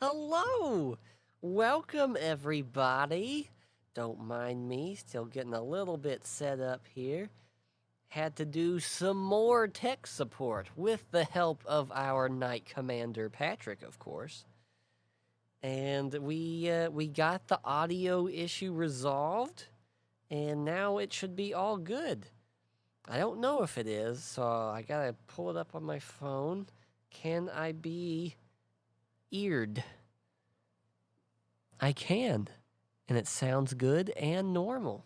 Hello! Welcome, everybody. Don't mind me, still getting a little bit set up here. Had to do some more tech support with the help of our Knight Commander, Patrick, of course. And we got the audio issue resolved, and now it should be all good. I don't know if it is, so I gotta pull it up on my phone. Can I be eared? I can, and it sounds good and normal.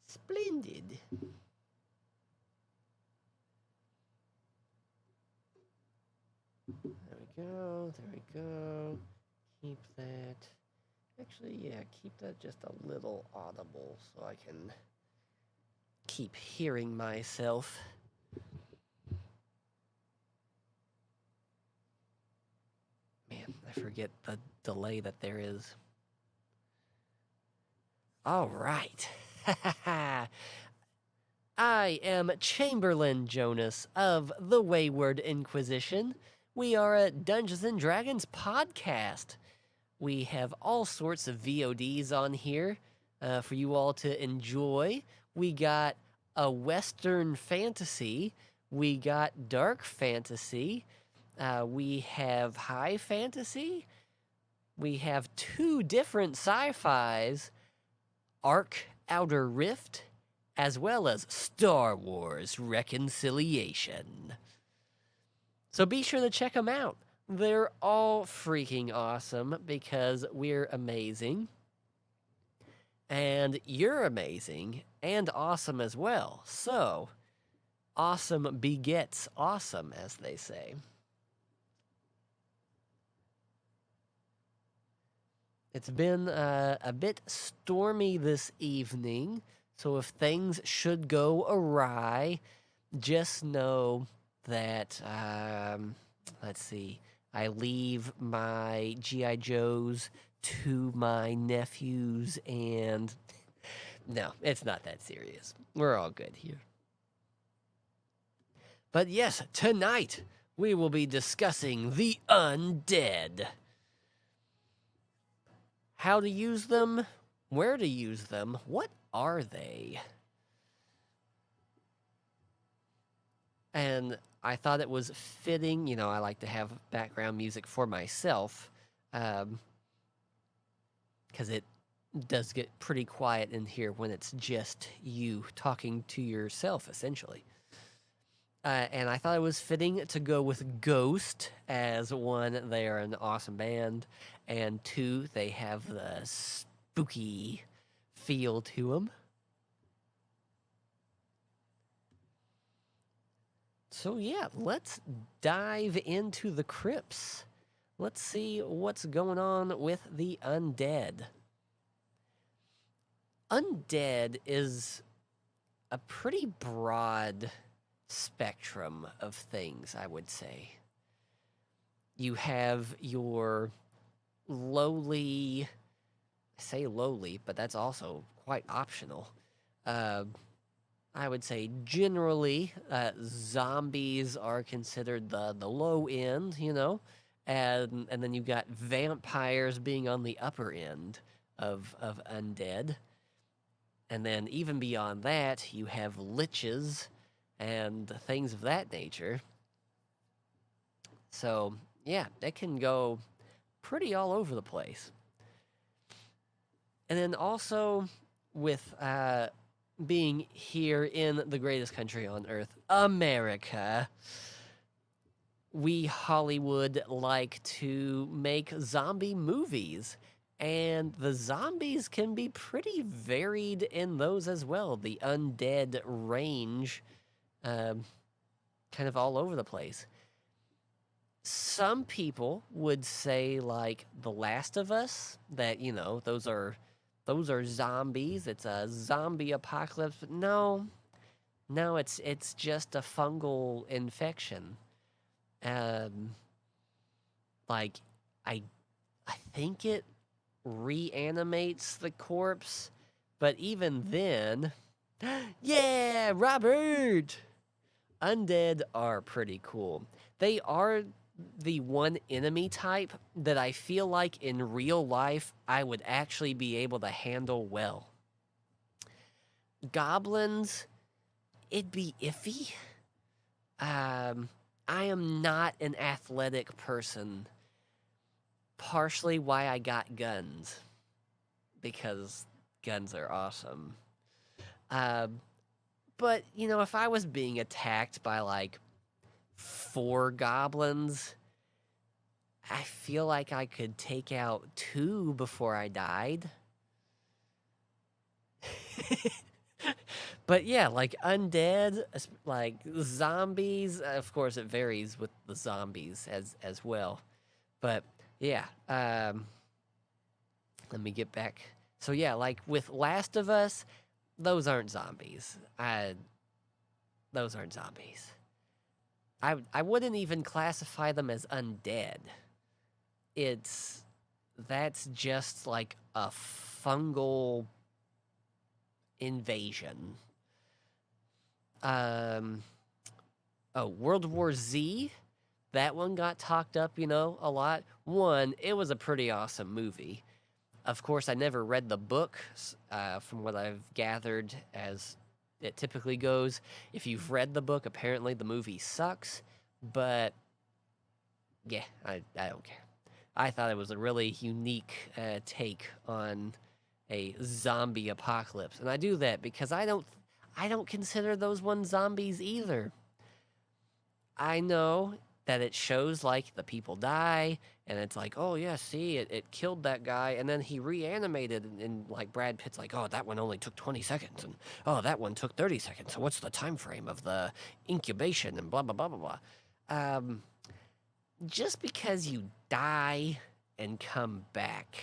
Splendid. There we go, there we go. Keep that. Actually, yeah, keep that just a little audible so I can keep hearing myself. Man, I forget the delay that there is. All right. I am Chamberlain Jonas of the Wayward Inquisition. We are a Dungeons & Dragons podcast. We have all sorts of VODs on here for you all to enjoy. We got a Western fantasy. We got dark fantasy. We have high fantasy. We have two different sci-fis, Arc Outer Rift, as well as Star Wars Reconciliation. So be sure to check them out. They're all freaking awesome because we're amazing. And you're amazing and awesome as well. So, awesome begets awesome, as they say. It's been a bit stormy this evening, so if things should go awry, just know that, let's see, I leave my G.I. Joes to my nephews, and no, it's not that serious. We're all good here. But yes, tonight we will be discussing the undead. How to use them, where to use them, what are they? And I thought it was fitting, you know, I like to have background music for myself, because it does get pretty quiet in here when it's just you talking to yourself, essentially. And I thought it was fitting to go with Ghost as one, they are an awesome band, and two, they have the spooky feel to them. So yeah, let's dive into the crypts. Let's see what's going on with the undead. Undead is a pretty broad spectrum of things, I would say. You have your lowly, I say lowly, but that's also quite optional. I would say generally, zombies are considered the low end, you know, and then you've got vampires being on the upper end of undead. And then even beyond that, you have liches and things of that nature. So, yeah, it can go pretty all over the place. And then also with being here in the greatest country on earth, America, we Hollywood like to make zombie movies. And the zombies can be pretty varied in those as well. The undead range, kind of all over the place. Some people would say, like, The Last of Us, that, you know, those are zombies. It's a zombie apocalypse. But no, it's just a fungal infection. Like, I think it reanimates the corpse, but even then, yeah, Robert! Undead are pretty cool. They are the one enemy type that I feel like in real life I would actually be able to handle well. Goblins, it'd be iffy. I am not an athletic person. Partially why I got guns. Because guns are awesome. But, you know, if I was being attacked by like 4 goblins, I feel like I could take out 2 before I died. But yeah, like undead, like zombies, of course it varies with the zombies as well. But yeah, let me get back. So yeah, like with Last of Us, those aren't zombies. Those aren't zombies. I wouldn't even classify them as undead. That's just like a fungal invasion. World War Z, that one got talked up, you know, a lot. One, it was a pretty awesome movie. Of course, I never read the book, from what I've gathered, as it typically goes. If you've read the book, apparently the movie sucks, but yeah, I don't care. I thought it was a really unique take on a zombie apocalypse, and I do that because I don't consider those ones zombies either. I know that it shows like the people die, and it's like, oh yeah, see, it killed that guy, and then he reanimated, and like Brad Pitt's like, oh, that one only took 20 seconds, and oh, that one took 30 seconds. So what's the time frame of the incubation and blah blah blah blah blah. Just because you die and come back,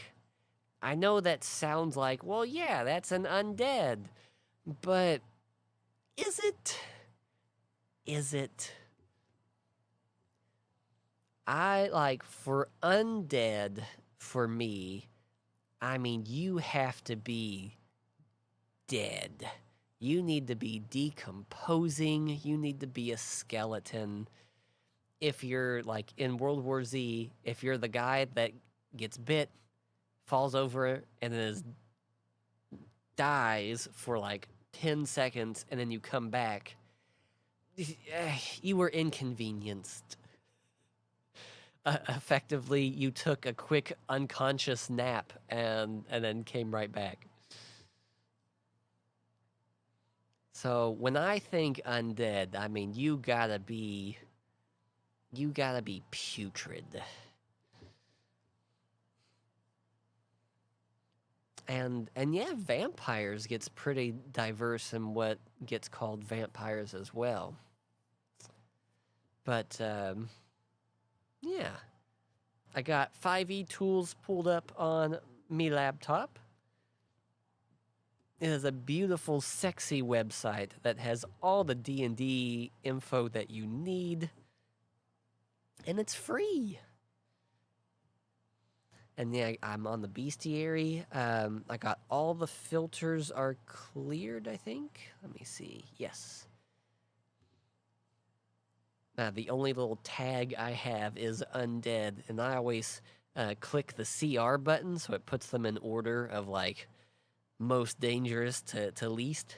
I know that sounds like, well, yeah, that's an undead, but is it? Is it? I like for undead, for me, I mean, you have to be dead. You need to be decomposing. You need to be a skeleton. If you're like in World War Z, if you're the guy that gets bit, falls over, and then dies for like 10 seconds, and then you come back, you were inconvenienced. Effectively, you took a quick unconscious nap and then came right back. So when I think undead, I mean you gotta be putrid. And yeah, vampires gets pretty diverse in what gets called vampires as well. But yeah, I got 5e tools pulled up on me laptop. It is a beautiful, sexy website that has all the D&D info that you need, and it's free. And yeah, I'm on the bestiary. I got all the filters are cleared, I think. Let me see. Yes. The only little tag I have is undead, and I always click the CR button so it puts them in order of like most dangerous to least.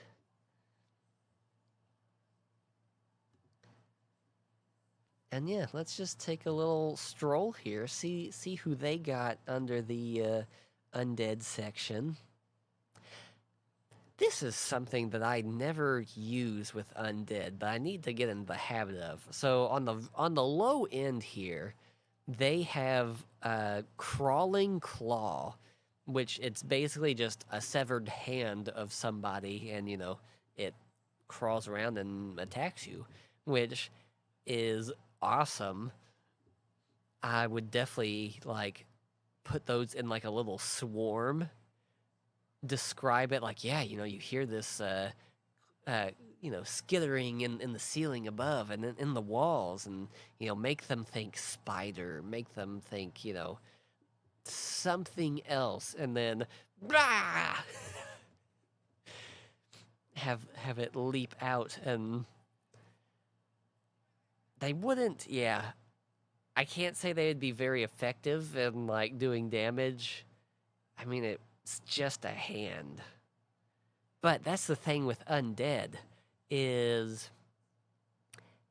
And yeah, let's just take a little stroll here, see who they got under the undead section. This is something that I never use with undead, but I need to get in the habit of. So on the low end here, they have crawling claw, which it's basically just a severed hand of somebody, and you know it crawls around and attacks you, which is awesome. I would definitely like put those in like a little swarm. Describe it like, yeah, you know, you hear this you know, skittering in the ceiling above and in the walls, and you know, make them think spider, make them think, you know, something else, and then blah! have it leap out, and they wouldn't, yeah. I can't say they'd be very effective in like doing damage. I mean, it's just a hand. But that's the thing with undead is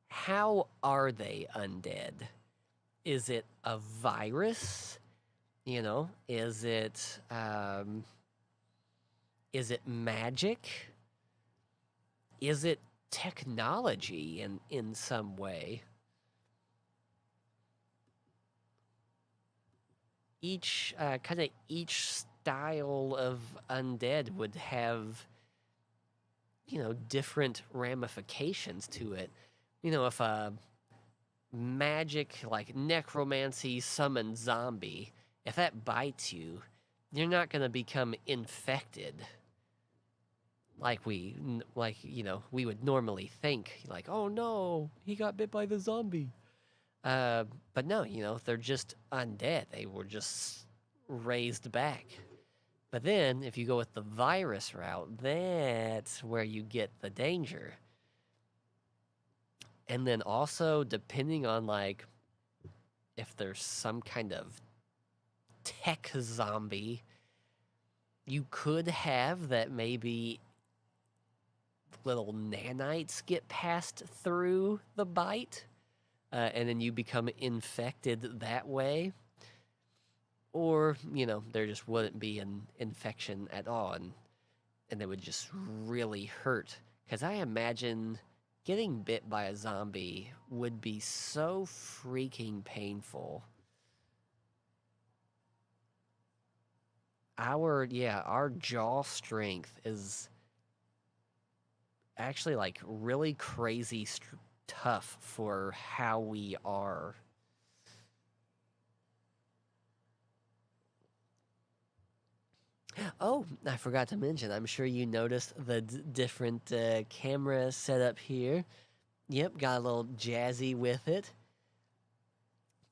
how are they undead? Is it a virus? You know, is it magic? Is it technology in some way? Each kind of each style of undead would have, you know, different ramifications to it. You know, if a magic like necromancy summon zombie, if that bites you, you're not going to become infected like you know we would normally think, like, oh no, he got bit by the zombie. But no, you know, they're just undead. They were just raised back. But then if you go with the virus route, that's where you get the danger. And then also, depending on like if there's some kind of tech zombie, you could have that maybe little nanites get passed through the bite, and then you become infected that way. Or, you know, there just wouldn't be an infection at all, and it would just really hurt. Because I imagine getting bit by a zombie would be so freaking painful. Our jaw strength is actually like really crazy tough for how we are. Oh, I forgot to mention, I'm sure you noticed the different camera setup here. Yep, got a little jazzy with it.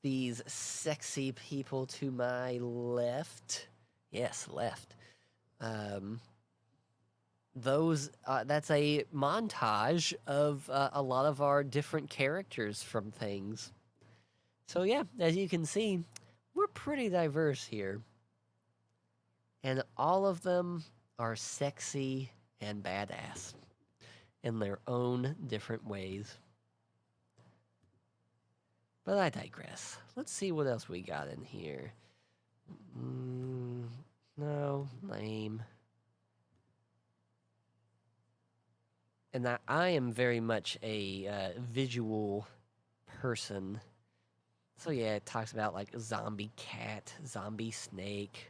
These sexy people to my left. Yes, left. Um, that's a montage of a lot of our different characters from things. So yeah, as you can see, we're pretty diverse here. And all of them are sexy and badass in their own different ways. But I digress. Let's see what else we got in here. No, lame. And I am very much a visual person. So yeah, it talks about like zombie cat, zombie snake.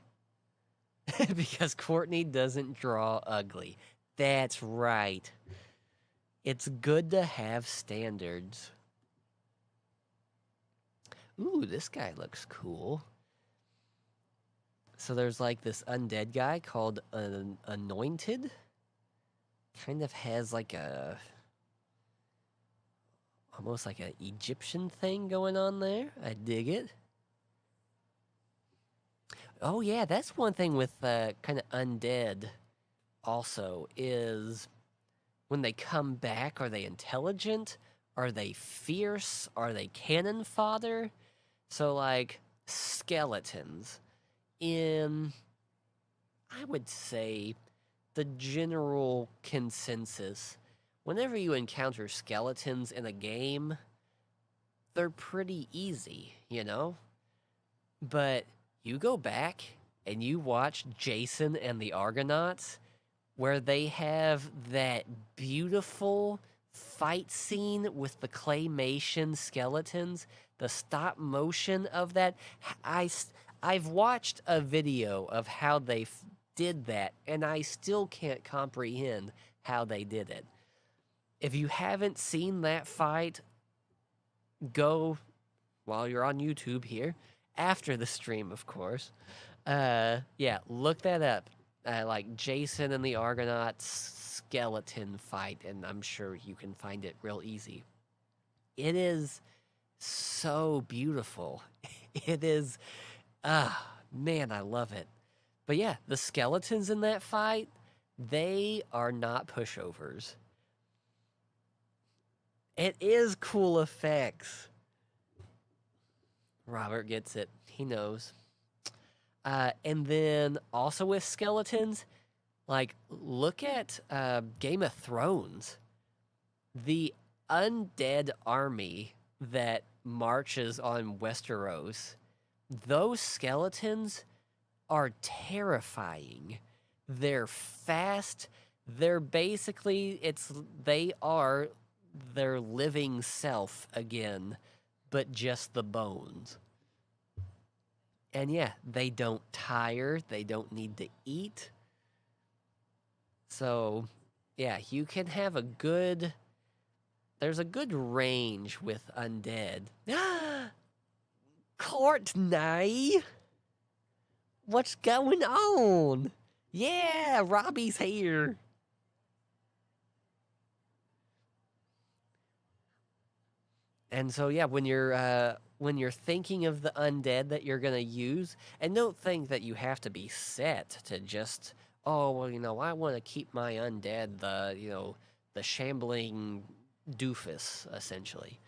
Because Courtney doesn't draw ugly. That's right. It's good to have standards. Ooh, this guy looks cool. So there's like this undead guy called Anointed. Kind of has like a almost like an Egyptian thing going on there. I dig it. Oh yeah, that's one thing with kind of undead also is when they come back, are they intelligent? Are they fierce? Are they cannon fodder? So like skeletons in, I would say, the general consensus, whenever you encounter skeletons in a game, they're pretty easy, you know? But you go back and you watch Jason and the Argonauts, where they have that beautiful fight scene with the claymation skeletons, the stop motion of that. I've watched a video of how they did that, and I still can't comprehend how they did it. If you haven't seen that fight, go while you're on YouTube here, after the stream, of course. Yeah, look that up. Like Jason and the Argonauts skeleton fight, and I'm sure you can find it real easy. It is so beautiful. It is, man, I love it. But yeah, the skeletons in that fight, they are not pushovers. It is cool effects. Robert gets it. He knows. And then also with skeletons, like look at Game of Thrones. The undead army that marches on Westeros, those skeletons are terrifying. They're fast. They're basically they are their living self again, but just the bones. And yeah, they don't tire, they don't need to eat. So, yeah, you can have a good there's a good range with undead. Courtney! What's going on? Yeah, Robbie's here. And so yeah, when you're thinking of the undead that you're gonna use, and don't think that you have to be set to just well, I want to keep my undead the shambling doofus essentially.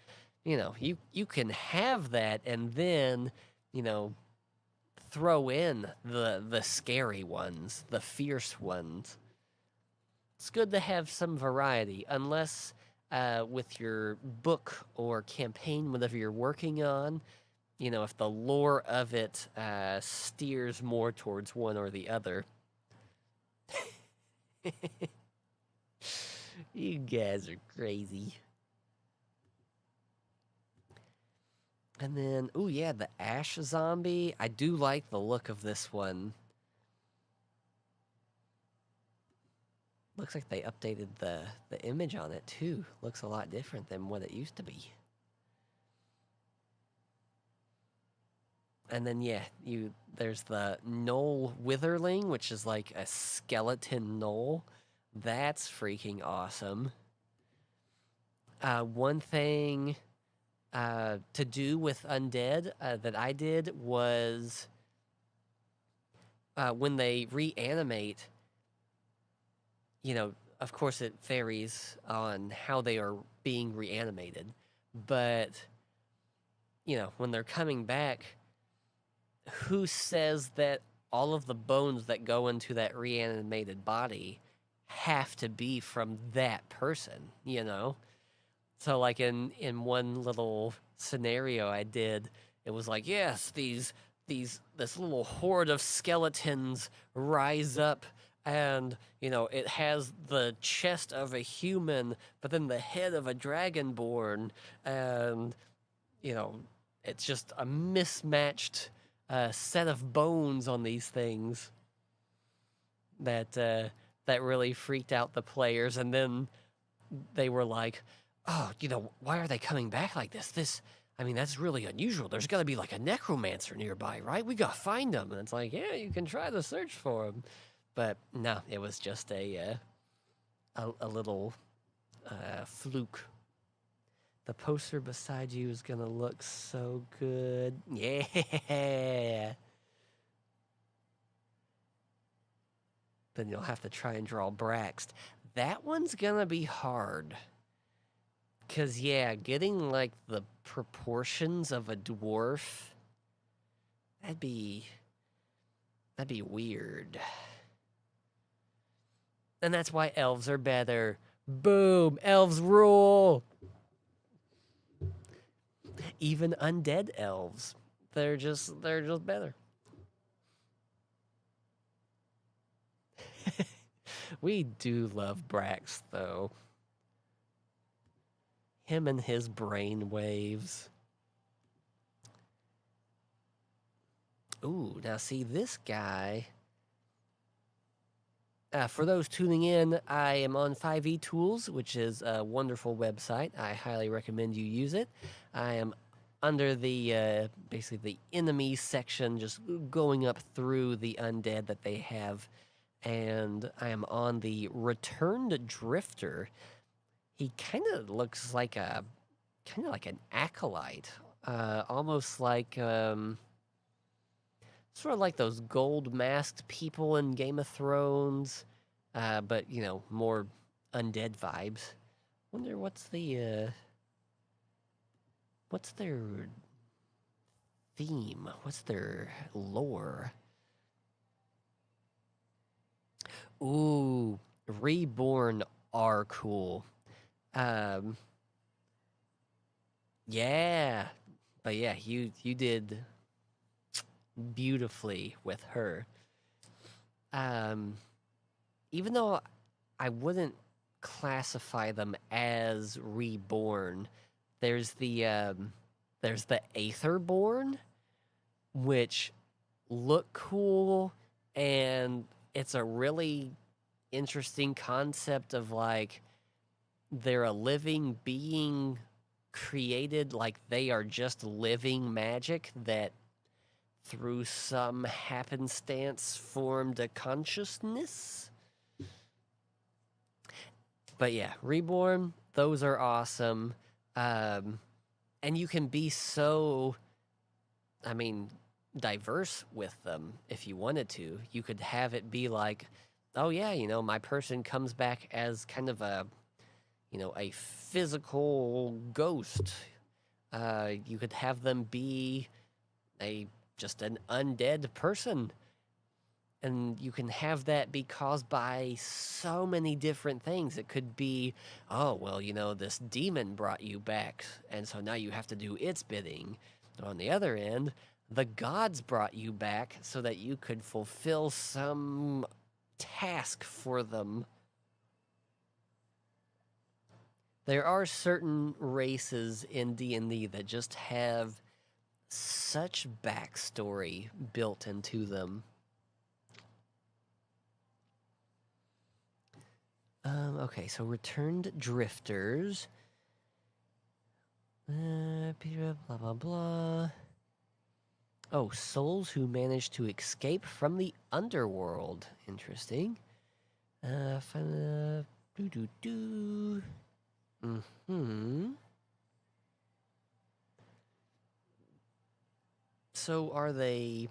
You can have that and then you know throw in the scary ones, the fierce ones. It's good to have some variety, unless with your book or campaign, whatever you're working on, if the lore of it steers more towards one or the other. You guys are crazy. And then, oh yeah, the Ash Zombie. I do like the look of this one. Looks like they updated the image on it too. Looks a lot different than what it used to be. And then yeah, there's the Gnoll Witherling, which is like a skeleton gnoll. That's freaking awesome. One thing to do with undead that I did was when they reanimate, of course it varies on how they are being reanimated, but when they're coming back, who says that all of the bones that go into that reanimated body have to be from that person, So like in one little scenario I did, it was like, yes, this little horde of skeletons rise up and it has the chest of a human but then the head of a dragonborn, and it's just a mismatched set of bones on these things that really freaked out the players. And then they were like, oh, why are they coming back like this? That's really unusual. There's got to be like a necromancer nearby, right? We got to find them. And it's like, yeah, you can try to search for them. But no, it was just a little fluke. The poster beside you is going to look so good. Yeah. Then you'll have to try and draw Braxt. That one's going to be hard. Because, yeah, getting, like, the proportions of a dwarf, that'd be weird. And that's why elves are better. Boom! Elves rule! Even undead elves. They're just better. We do love Brax, though. Him and his brain waves. Ooh, now see this guy. For those tuning in, I am on 5e Tools, which is a wonderful website. I highly recommend you use it. I am under the basically the enemies section, just going up through the undead that they have, and I am on the Returned Drifter. He kind of looks like an acolyte, almost like sort of like those gold masked people in Game of Thrones, but more undead vibes. Wonder what's their theme? What's their lore? Ooh, Reborn are cool. Um, yeah, but yeah, you did beautifully with her. Um, even though I wouldn't classify them as reborn, there's the Aetherborn, which look cool, and it's a really interesting concept of like they're a living being created, like they are just living magic that through some happenstance formed a consciousness. But yeah, Reborn, those are awesome. Um, and you can be so, I mean, diverse with them if you wanted to. You could have it be like, oh yeah, my person comes back as kind of a physical ghost. You could have them be just an undead person, and you can have that be caused by so many different things. It could be, oh, well, this demon brought you back, and so now you have to do its bidding. On the other end, the gods brought you back so that you could fulfill some task for them. There are certain races in D&D that just have such backstory built into them. Okay, so returned drifters. Blah, blah, blah. Oh, souls who managed to escape from the underworld. Interesting. Do. Mm-hmm. So are they...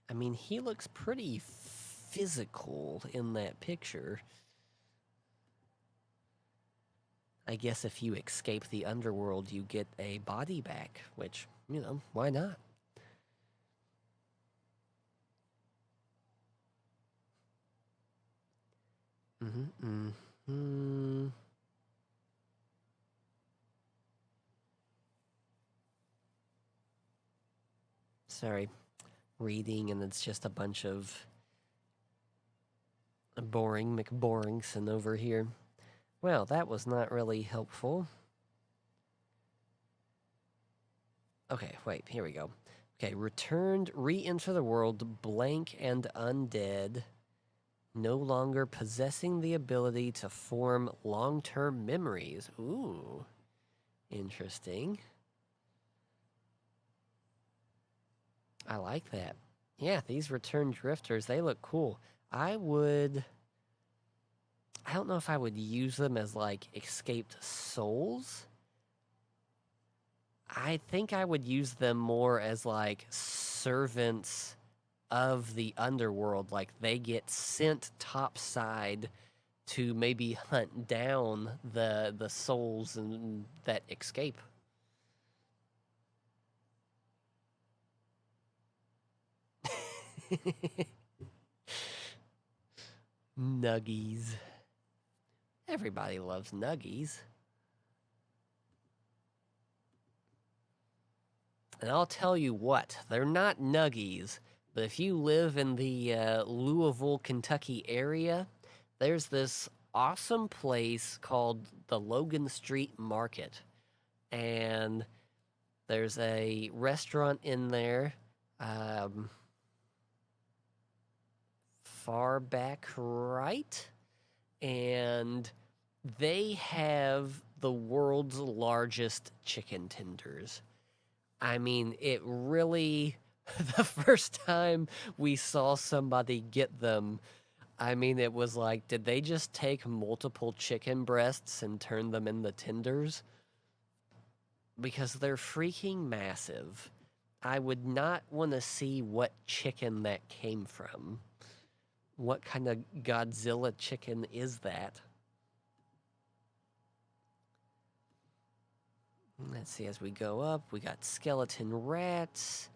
I mean, he looks pretty physical in that picture. I guess if you escape the underworld, you get a body back, which, why not? Mm-hmm, mm-hmm. Sorry, reading, and it's just a bunch of boring McBoringson over here. Well, that was not really helpful. Okay, wait, here we go. Okay, returned, re-enter the world, blank and undead, no longer possessing the ability to form long-term memories. Ooh, interesting. I like that. Yeah, these returned drifters, they look cool. I don't know if I would use them as like escaped souls. I think I would use them more as like servants of the underworld. Like they get sent topside to maybe hunt down the souls and that escape. Nuggies. Everybody loves nuggies. And I'll tell you what, they're not nuggies, but if you live in the Louisville, Kentucky area, there's this awesome place called the Logan Street Market. And there's a restaurant in there, far back right, and they have the world's largest chicken tenders. I mean, it really, the first time we saw somebody get them, I mean, it was like, did they just take multiple chicken breasts and turn them into tenders? Because they're freaking massive. I would not want to see what chicken that came from. What kind of Godzilla chicken is that? Let's see, as we go up, we got skeleton rats.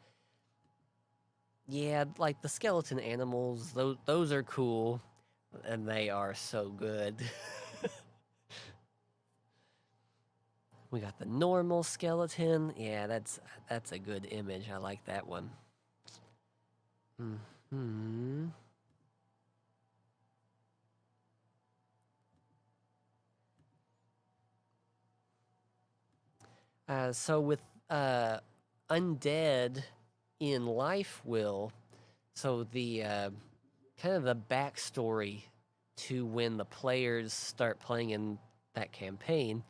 Yeah, like the skeleton animals, those are cool, and they are so good. We got the normal skeleton. Yeah, that's a good image. I like that one. Hmm. So with undead in Life Will, so the kind of the backstory to when the players start playing in that campaign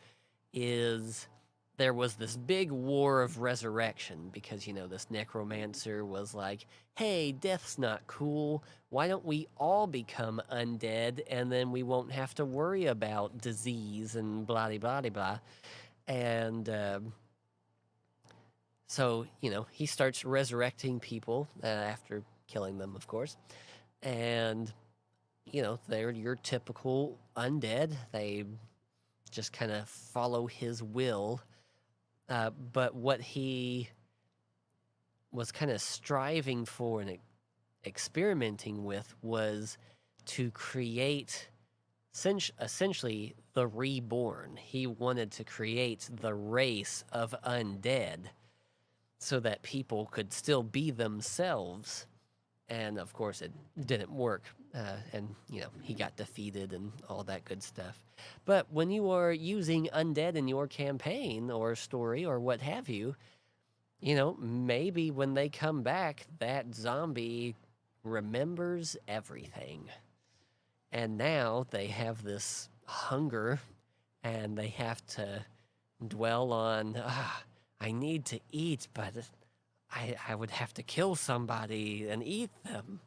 is there was this big war of resurrection because, this necromancer was like, hey, death's not cool. Why don't we all become undead and then we won't have to worry about disease and blah, blah, blah, blah. And so, he starts resurrecting people after killing them, of course. And, they're your typical undead. They just kind of follow his will. But what he was kind of striving for and experimenting with was to create essentially the reborn. He wanted to create the race of undead so that people could still be themselves. And of course, it didn't work. And, he got defeated and all that good stuff. But when you are using undead in your campaign or story or what have you, maybe when they come back, that zombie remembers everything. And now they have this hunger and they have to dwell on, I need to eat, but I would have to kill somebody and eat them.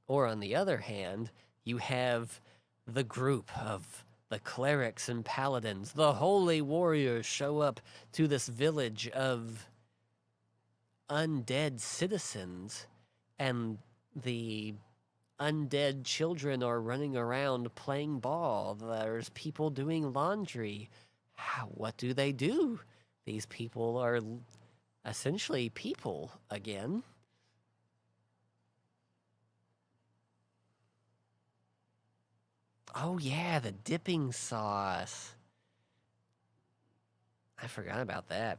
Or on the other hand, you have the group of the clerics and paladins, the holy warriors show up to this village of undead citizens, and the undead children are running around playing ball. There's people doing laundry. What do? These people are essentially people again. Oh yeah, the dipping sauce. I forgot about that.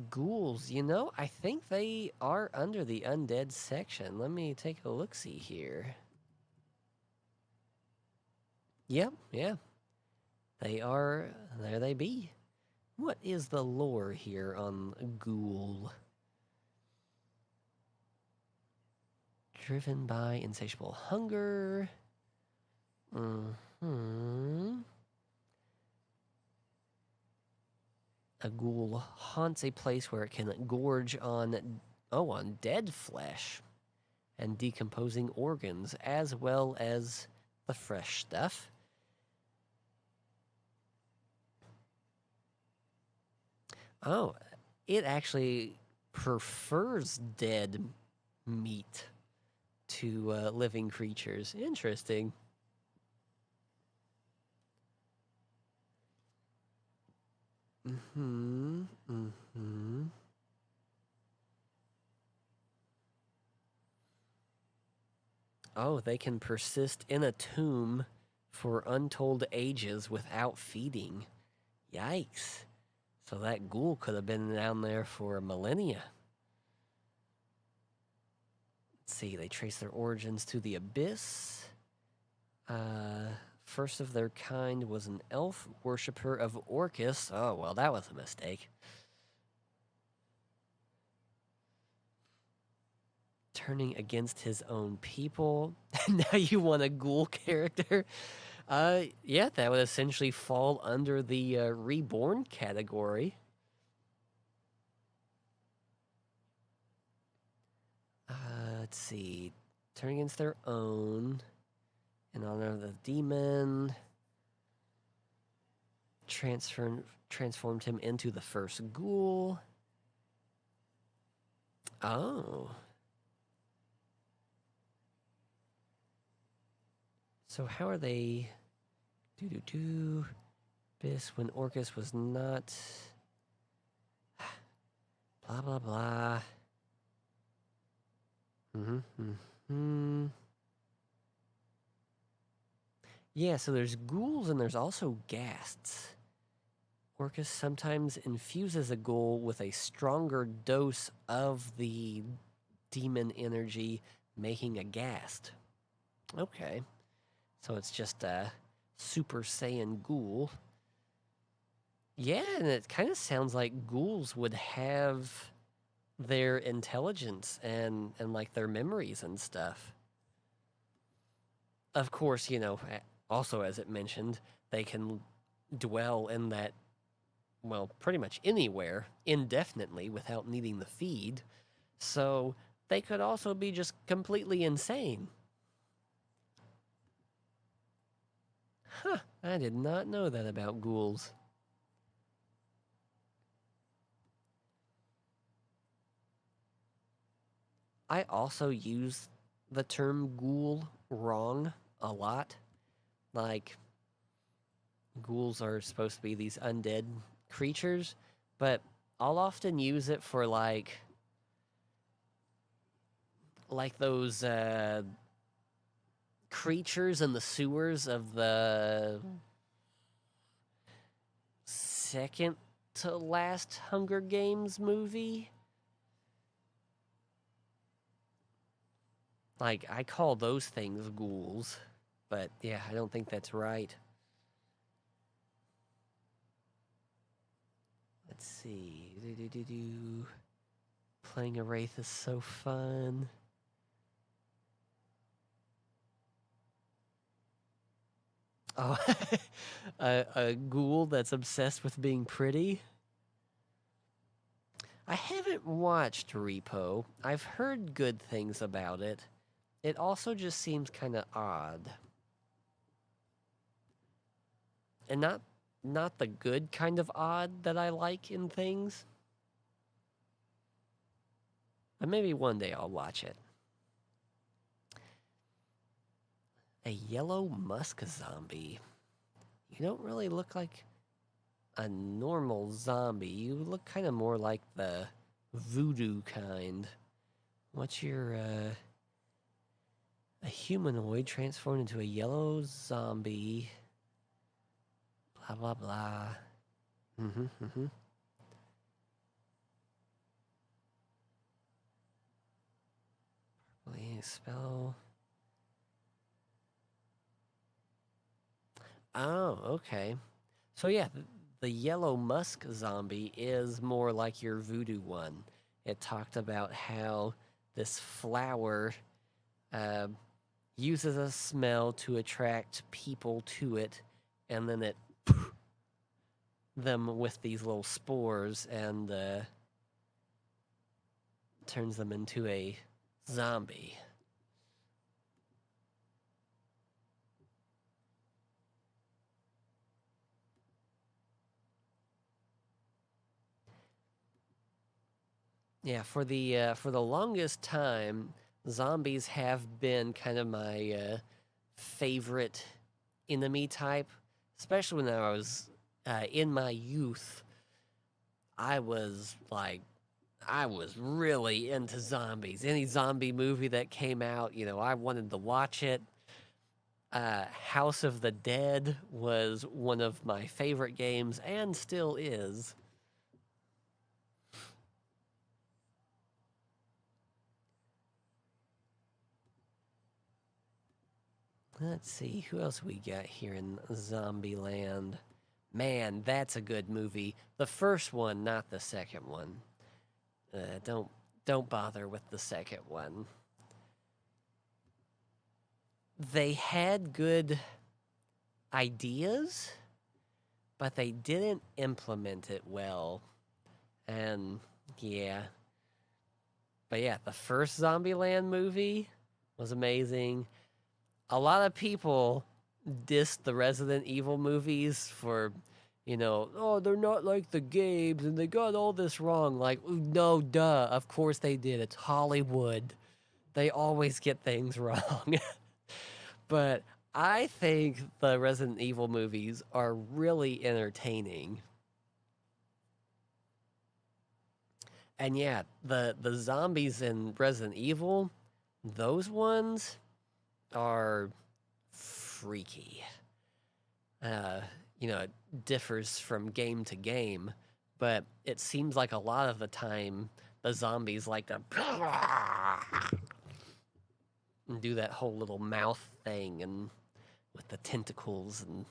Ghouls, I think they are under the undead section. Let me take a look-see here. Yep, yeah. They are, there they be. What is the lore here on ghoul? Driven by insatiable hunger. A ghoul haunts a place where it can gorge on dead flesh and decomposing organs, as well as the fresh stuff. Oh, it actually prefers dead meat to living creatures. Interesting. Oh, they can persist in a tomb for untold ages without feeding. Yikes. So that ghoul could have been down there for millennia. Let's see, they trace their origins to the abyss. First of their kind was an elf worshiper of Orcus. Oh, well, that was a mistake. Turning against his own people. Now you want a ghoul character? Yeah, that would essentially fall under the reborn category. Let's see. Turn against their own. In honor of the demon. Transformed him into the first ghoul. Oh. So how are they Do. This when Orcus was not. Blah blah blah. Yeah, so there's ghouls and there's also ghasts. Orcus sometimes infuses a ghoul with a stronger dose of the demon energy, making a ghast. Okay. So it's just a Super Saiyan ghoul. Yeah, and it kind of sounds like ghouls would have their intelligence and like their memories and stuff. Of course, also as it mentioned, they can dwell in that, well, pretty much anywhere indefinitely without needing the feed. So they could also be just completely insane. Huh, I did not know that about ghouls. I also use the term ghoul wrong a lot. Like, ghouls are supposed to be these undead creatures, but I'll often use it for like those creatures in the sewers of the second to last Hunger Games movie. Like, I call those things ghouls, but yeah, I don't think that's right. Let's see. Playing a Wraith is so fun. Oh, a ghoul that's obsessed with being pretty. I haven't watched Repo. I've heard good things about it. It also just seems kind of odd. And not the good kind of odd that I like in things. But maybe one day I'll watch it. A yellow musk zombie. You don't really look like a normal zombie. You look kind of more like the voodoo kind. What's your, a humanoid transformed into a yellow zombie. Blah, blah, blah. Spell. Oh, okay. So yeah, the yellow musk zombie is more like your voodoo one. It talked about how this flower uses a smell to attract people to it, and then it them with these little spores and turns them into a zombie. Yeah, for the longest time, zombies have been kind of my favorite enemy type, especially when I was in my youth. I was really into zombies. Any zombie movie that came out, I wanted to watch it. House of the Dead was one of my favorite games and still is. Let's see, who else we got here in Zombieland? Man, that's a good movie. The first one, not the second one. Don't bother with the second one. They had good ideas, but they didn't implement it well. And yeah. But yeah, the first Zombieland movie was amazing. A lot of people dissed the Resident Evil movies for, oh, they're not like the games and they got all this wrong. Like, no, duh, of course they did. It's Hollywood. They always get things wrong. But I think the Resident Evil movies are really entertaining. And yeah, the zombies in Resident Evil, those ones are freaky. Uh, it differs from game to game, but it seems like a lot of the time the zombies like to and do that whole little mouth thing and with the tentacles. And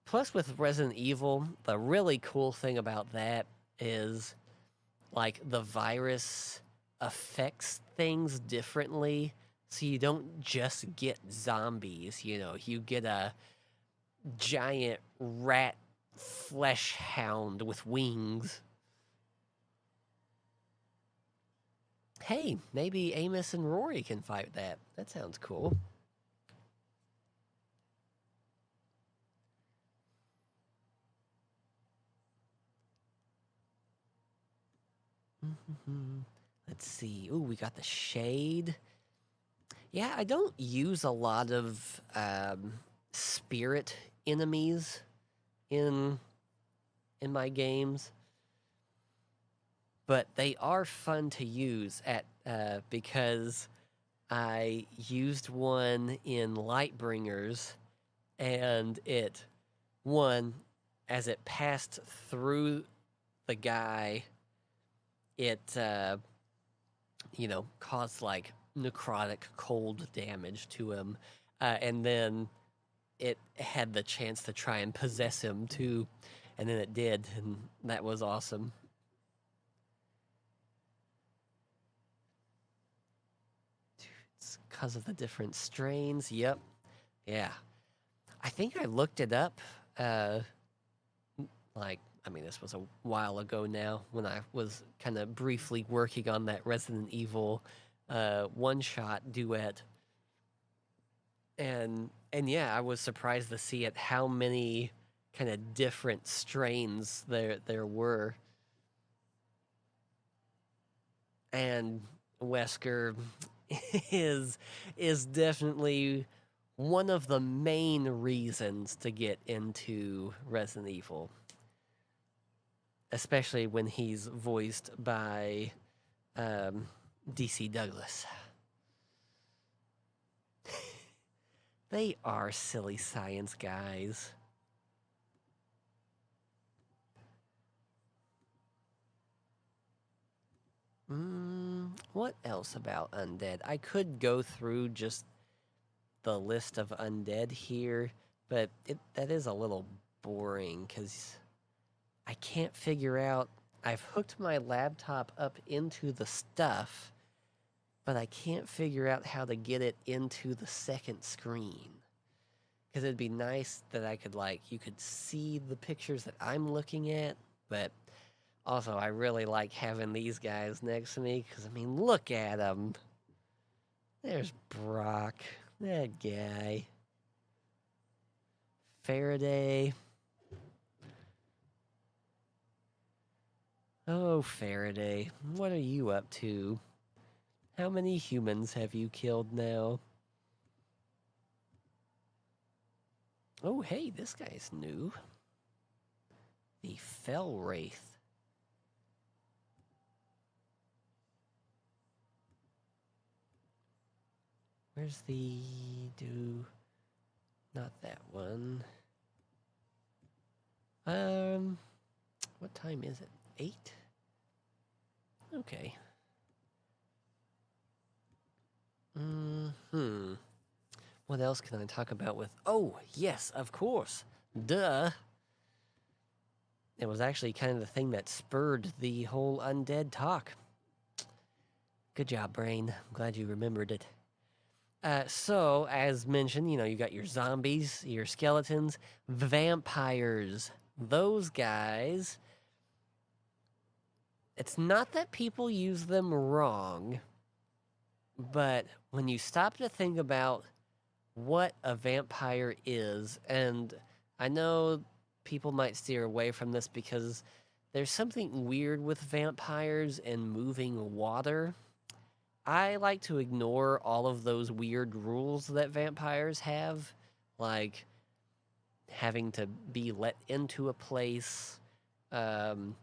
plus with Resident Evil, the really cool thing about that is like the virus affects things differently. So you don't just get zombies, you get a giant rat flesh hound with wings. Hey, maybe Amos and Rory can fight that. That sounds cool. Let's see. Ooh, we got the shade. Yeah, I don't use a lot of spirit enemies in my games, but they are fun to use at because I used one in Lightbringers, and as it passed through the guy, it caused like necrotic cold damage to him, and then it had the chance to try and possess him too, and then it did, and that was awesome. It's because of the different strains. Yep. Yeah. I think I looked it up. This was a while ago now when I was kind of briefly working on that Resident Evil one-shot duet. And yeah, I was surprised to see it how many kind of different strains there were. And Wesker is definitely one of the main reasons to get into Resident Evil, especially when he's voiced by DC Douglas. They are silly science guys. What else about Undead? I could go through just the list of Undead here, but that is a little boring because I can't figure out. I've hooked my laptop up into the stuff, but I can't figure out how to get it into the second screen. Because it'd be nice that you could see the pictures that I'm looking at, but also I really like having these guys next to me, because, look at them. There's Brock, that guy. Faraday. Oh, Faraday, what are you up to? How many humans have you killed now? Oh, hey, this guy's new. The Fell Wraith. Where's the not that one. What time is it? 8? Okay. What else can I talk about with... Oh, yes, of course. Duh. It was actually kind of the thing that spurred the whole undead talk. Good job, brain. I'm glad you remembered it. So, as mentioned, you got your zombies, your skeletons, vampires. Those guys... It's not that people use them wrong, but when you stop to think about what a vampire is, and I know people might steer away from this because there's something weird with vampires and moving water. I like to ignore all of those weird rules that vampires have, like having to be let into a place, um,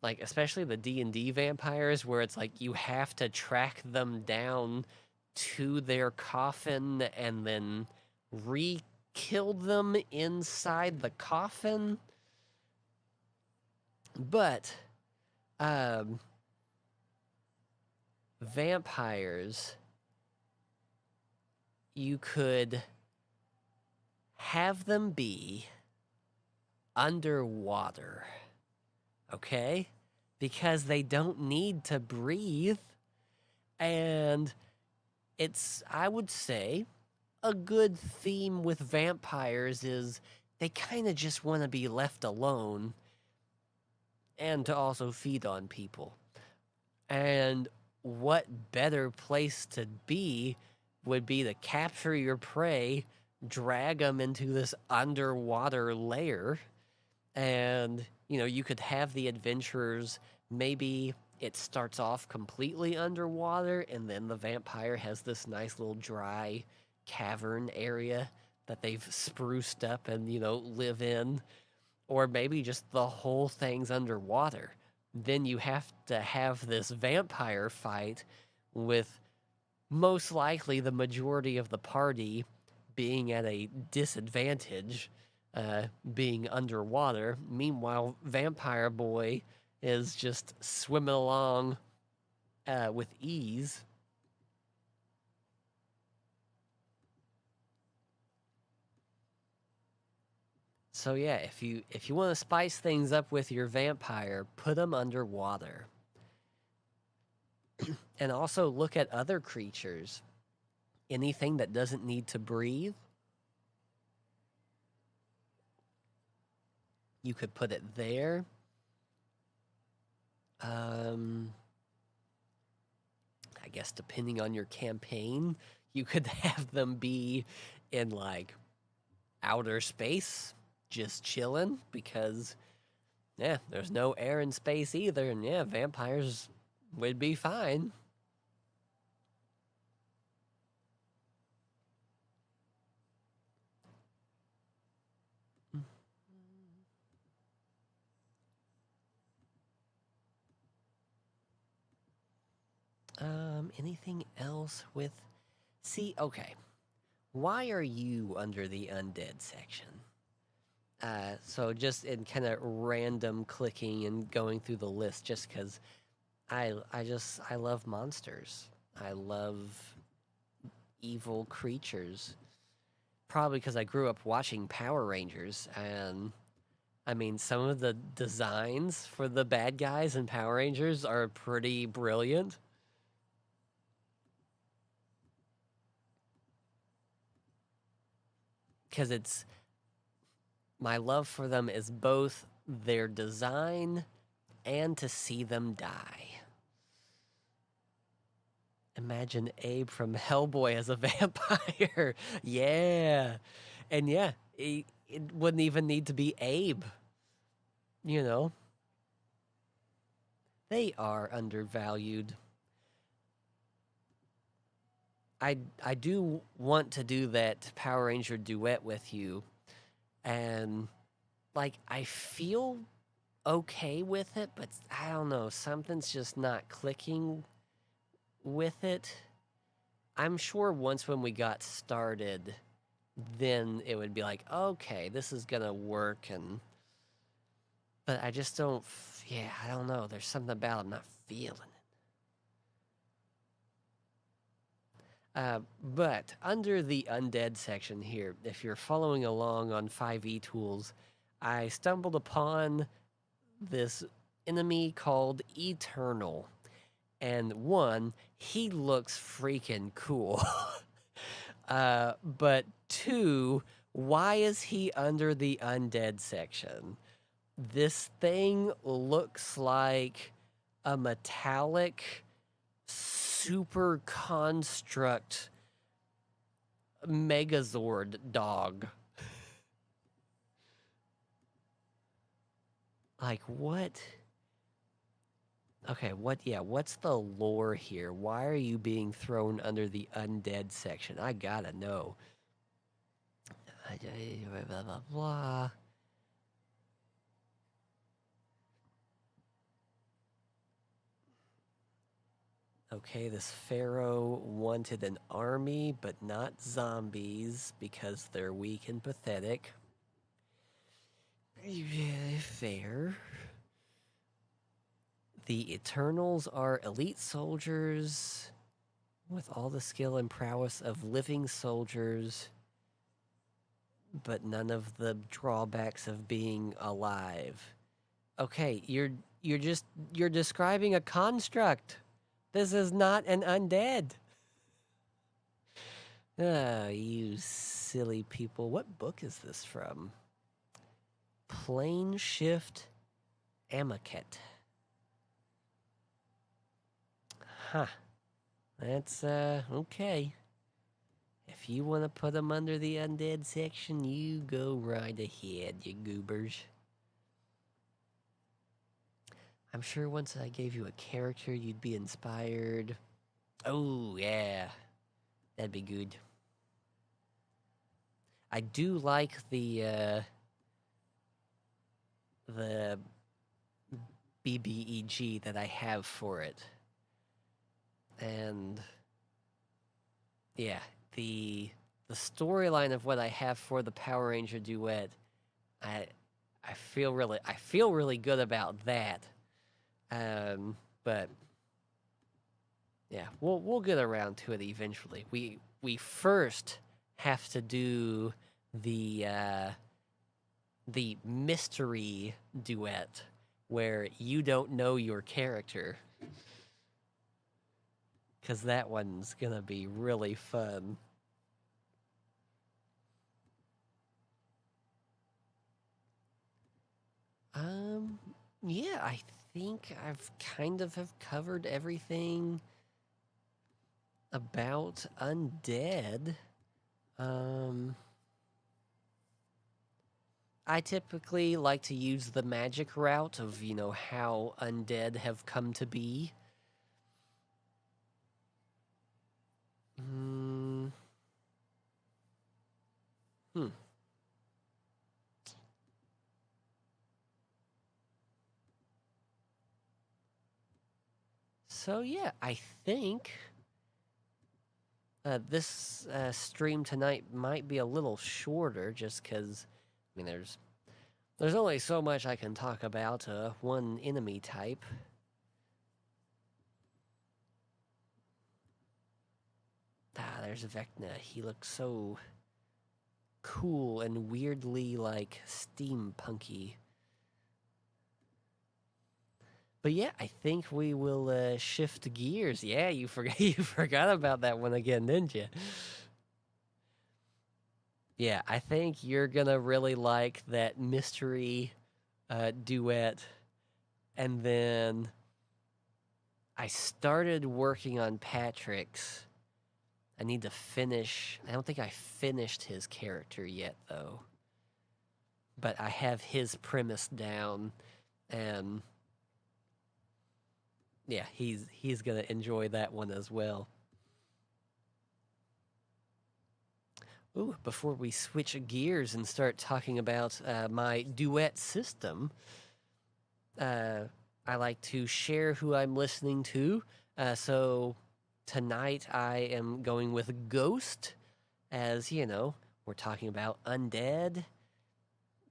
like especially the D&D vampires where it's like you have to track them down to their coffin and then re-kill them inside the coffin. But vampires, you could have them be underwater, okay? Because they don't need to breathe. And it's, I would say, a good theme with vampires is they kind of just want to be left alone and to also feed on people. And what better place to be would be to capture your prey, drag them into this underwater lair, and you could have the adventurers, maybe it starts off completely underwater and then the vampire has this nice little dry cavern area that they've spruced up and live in, or maybe just the whole thing's underwater. Then you have to have this vampire fight with most likely the majority of the party being at a disadvantage, being underwater. Meanwhile, Vampire Boy is just swimming along with ease. So yeah, if you want to spice things up with your vampire, put them underwater. And also look at other creatures. Anything that doesn't need to breathe, you could put it there. I guess depending on your campaign, you could have them be in like outer space, just chilling, because there's no air in space either, and vampires would be fine. Anything else with... See, okay. Why are you under the undead section? So just in kind of random clicking and going through the list, just because I love monsters. I love evil creatures. Probably because I grew up watching Power Rangers, and I mean, some of the designs for the bad guys in Power Rangers are pretty brilliant. Because it's... my love for them is both their design and to see them die. Imagine Abe from Hellboy as a vampire. Yeah. And it wouldn't even need to be Abe. They are undervalued. I do want to do that Power Ranger duet with you, and like I feel okay with it, but I don't know, something's just not clicking with it. I'm sure once when we got started, then it would be like, okay, this is gonna work, but I just don't. I don't know. There's something about it I'm not feeling it. But under the undead section here, if you're following along on 5e tools, I stumbled upon this enemy called Eternal. And one, he looks freaking cool. But two, why is he under the undead section? This thing looks like a metallic super construct Megazord dog. Like, what? Okay, what's the lore here? Why are you being thrown under the undead section? I gotta know. Blah, blah, blah. Okay, this pharaoh wanted an army, but not zombies because they're weak and pathetic. Fair. The Eternals are elite soldiers with all the skill and prowess of living soldiers, but none of the drawbacks of being alive. Okay, you're describing a construct. This is not an undead. Ah, you silly people. What book is this from? Plane Shift Amaket. Huh. That's, okay. If you want to put them under the undead section, you go right ahead, you goobers. I'm sure once I gave you a character, you'd be inspired. Oh, yeah. That'd be good. I do like the BBEG that I have for it. And yeah, the storyline of what I have for the Power Ranger Duet, I feel really good about that. But yeah, we'll get around to it eventually. We first have to do the mystery duet where you don't know your character. Because that one's gonna be really fun. Yeah, I think I've kind of have covered everything about undead. I typically like to use the magic route of, how undead have come to be. So yeah, I think this stream tonight might be a little shorter, just because, there's only so much I can talk about one enemy type. There's Vecna. He looks so cool and weirdly, like, steampunky. But yeah, I think we will shift gears. Yeah, you forgot about that one again, didn't you? Yeah, I think you're gonna really like that mystery duet. And then I started working on Patrick's. I need to finish. I don't think I finished his character yet, though. But I have his premise down, and yeah, he's gonna enjoy that one as well. Ooh, before we switch gears and start talking about my duet system, I like to share who I'm listening to. So tonight I am going with Ghost, as we're talking about undead.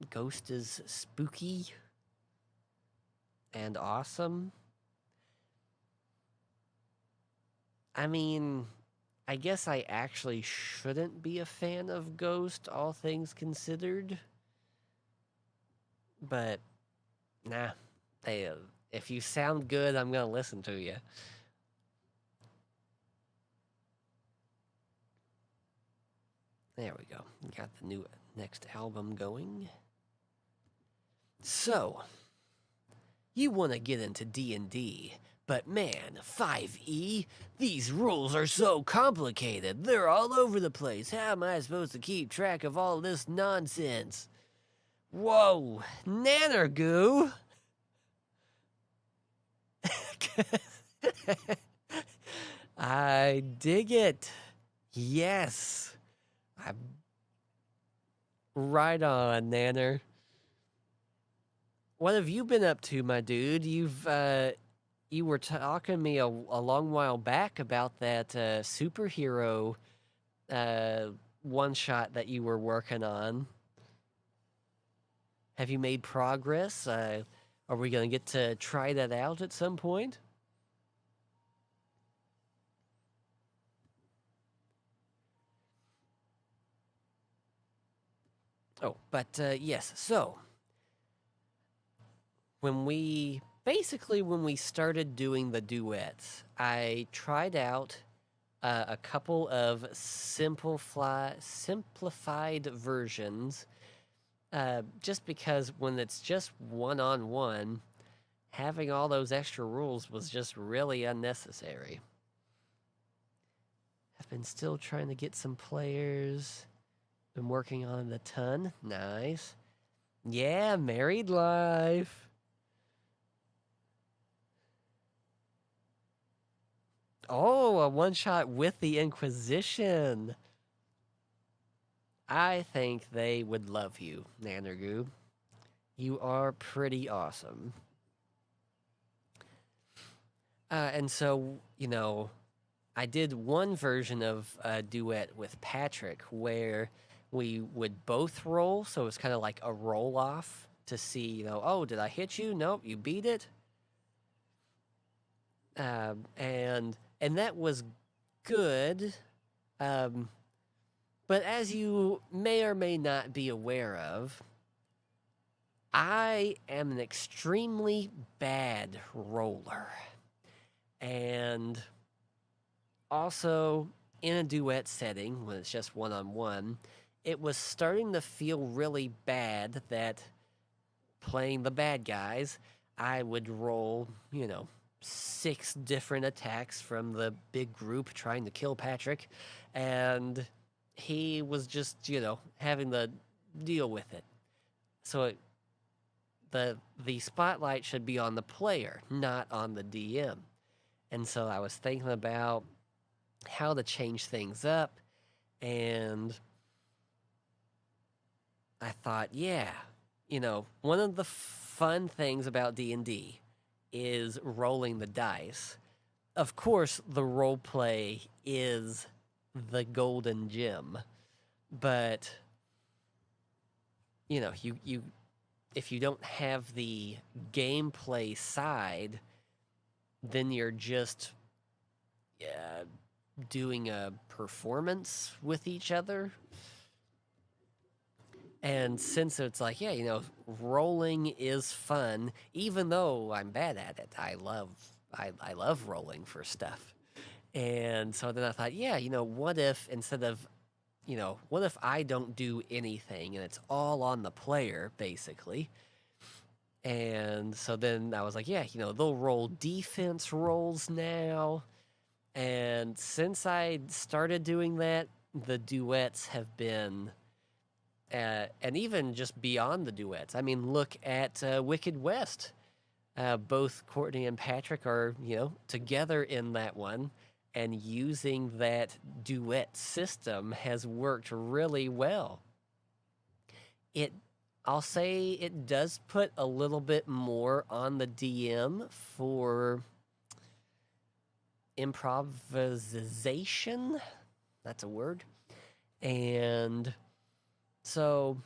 Ghost is spooky and awesome. I guess I actually shouldn't be a fan of Ghost, all things considered. But, nah. If you sound good, I'm gonna listen to you. There we go. Got the new next album going. So, you want to get into D&D, but man, 5e, these rules are so complicated. They're all over the place. How am I supposed to keep track of all this nonsense? Whoa, Nannergoo! I dig it. Yes. I'm right on, Nanner. What have you been up to, my dude? You were talking to me a long while back about that superhero uh, one shot that you were working on. Have you made progress? Are we gonna get to try that out at some point? Oh, but yes. So when we started doing the duets, I tried out a couple of simplified versions, just because when it's just one on one, having all those extra rules was just really unnecessary. I've been still trying to get some players. Been working on it a ton. Nice. Yeah, married life. Oh, a one shot with the Inquisition. I think they would love you, Nanergoo. You are pretty awesome. And so, I did one version of a duet with Patrick where we would both roll. So it's kind of like a roll off to see, oh, did I hit you? Nope, you beat it. And that was good. But as you may or may not be aware of, I am an extremely bad roller. And also, in a duet setting, when it's just one on one, it was starting to feel really bad that playing the bad guys, I would roll, 6 different attacks from the big group trying to kill Patrick. And he was just, having to deal with it. So the spotlight should be on the player, not on the DM. And so I was thinking about how to change things up, and I thought, yeah, one of the fun things about D&D is rolling the dice. Of course, the role play is the golden gem, but you if you don't have the gameplay side, then you're just doing a performance with each other. And since it's like, yeah, rolling is fun, even though I'm bad at it, I love rolling for stuff. And so then I thought, yeah, what if instead of, what if I don't do anything and it's all on the player, basically? And so then I was like, yeah, they'll roll defense rolls now. And since I started doing that, the duets have been, and even just beyond the duets. I mean, look at Wicked West. Both Courtney and Patrick are, together in that one, and using that duet system has worked really well. I'll say it does put a little bit more on the DM for improvisation. That's a word. And so,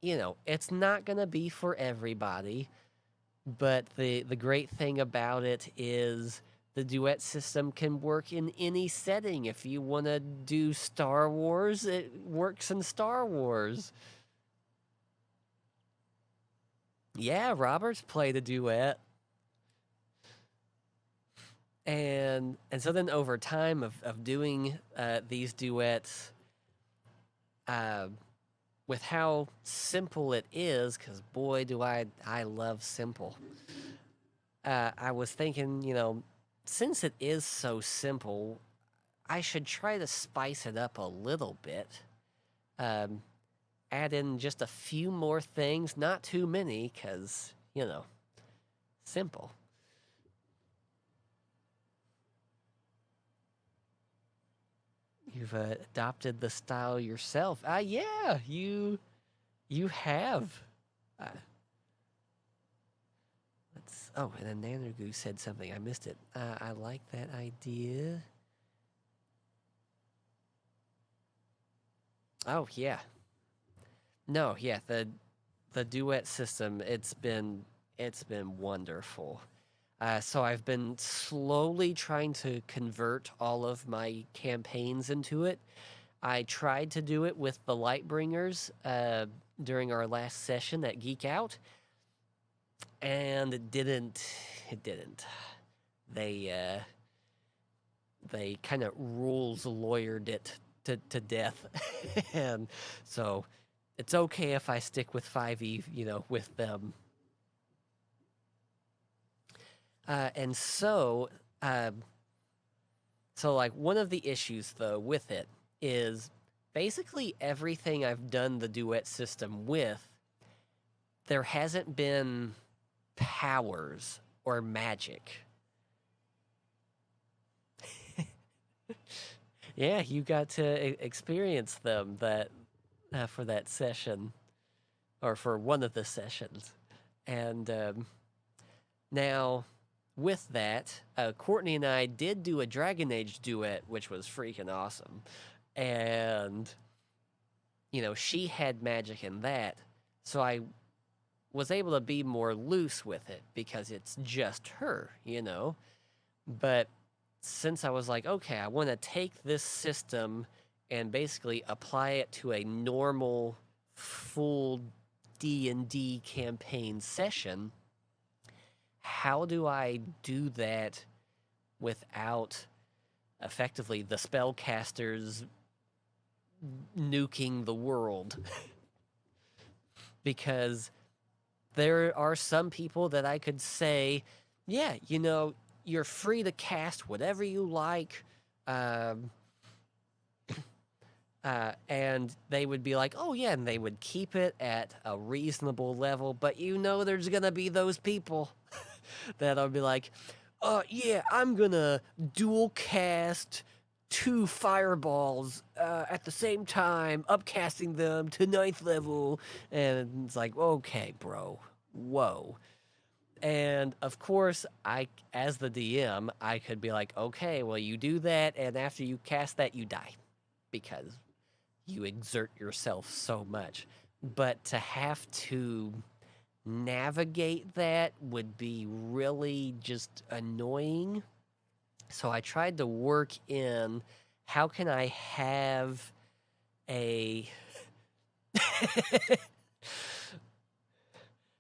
it's not going to be for everybody, but the great thing about it is the duet system can work in any setting. If you want to do Star Wars, it works in Star Wars. Yeah, Robert's played a duet. And so then over time of doing these duets, with how simple it is, because boy, do I love simple. I was thinking, since it is so simple, I should try to spice it up a little bit. Add in just a few more things, not too many, because, simple. You've adopted the style yourself. Yeah, you have. Uh, let's. Oh, and then Nanergoo said something. I missed it. I like that idea. Oh yeah. No, yeah. The duet system. It's been wonderful. So I've been slowly trying to convert all of my campaigns into it. I tried to do it with the Lightbringers during our last session at Geek Out, and it didn't. It didn't. They they kind of rules lawyered it to death, and so it's okay if I stick with 5e, with them. And so like one of the issues though with it is basically everything I've done the duet system with, there hasn't been powers or magic. Yeah, you got to experience them for that session, or for one of the sessions, and now with that, Courtney and I did do a Dragon Age duet, which was freaking awesome, and she had magic in that, so I was able to be more loose with it because it's just her, But since I was like, okay, I want to take this system and basically apply it to a normal full D&D campaign session, how do I do that without effectively the spellcasters nuking the world? Because there are some people that I could say, yeah, you're free to cast whatever you like. And they would be like, oh, yeah, and they would keep it at a reasonable level. But there's going to be those people that'll be like, yeah, I'm going to dual cast 2 fireballs at the same time, upcasting them to 9th level. And it's like, okay, bro, whoa. And of course, as the DM, I could be like, okay, well, you do that, and after you cast that, you die. Because you exert yourself so much. But to have to navigate that would be really just annoying. So I tried to work in how can I have a.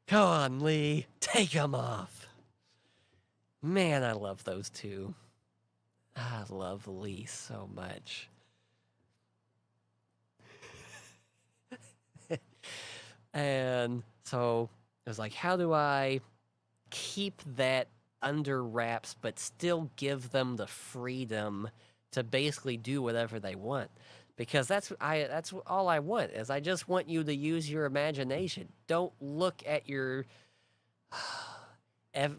Come on, Lee, take them off. Man, I love those two. I love Lee so much. And so it was like, how do I keep that under wraps but still give them the freedom to basically do whatever they want? Because that's all I want, is I just want you to use your imagination. Don't look at your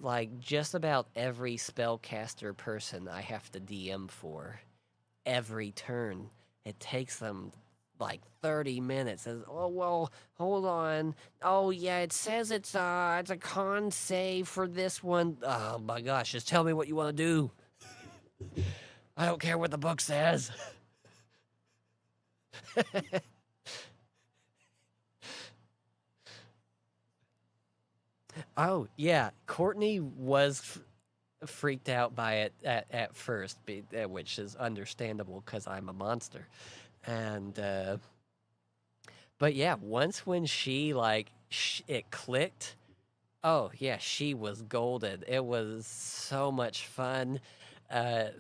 like just about every spellcaster person I have to DM for every turn. It takes them like 30 minutes. Oh, well, hold on. Oh, yeah, it says it's a con save for this one. Oh my gosh, just tell me what you want to do. I don't care what the book says. Oh, yeah, Courtney was freaked out by it at first, which is understandable because I'm a monster. And but yeah, once when she it clicked, oh yeah, she was golden. It was so much fun. The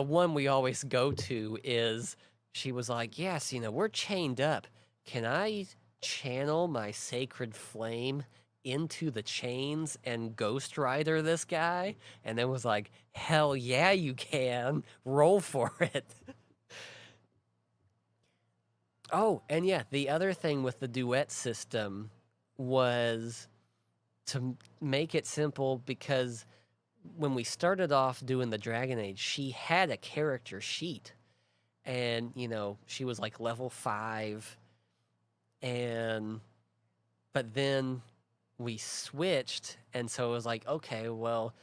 one we always go to is, she was like, yes, we're chained up. Can I channel my sacred flame into the chains and Ghost Rider this guy? And then was like, hell yeah, you can. Roll for it. Oh, and yeah, the other thing with the duet system was to make it simple, because when we started off doing the Dragon Age, she had a character sheet. and she was like level 5, and but then we switched, and so it was like, okay, well,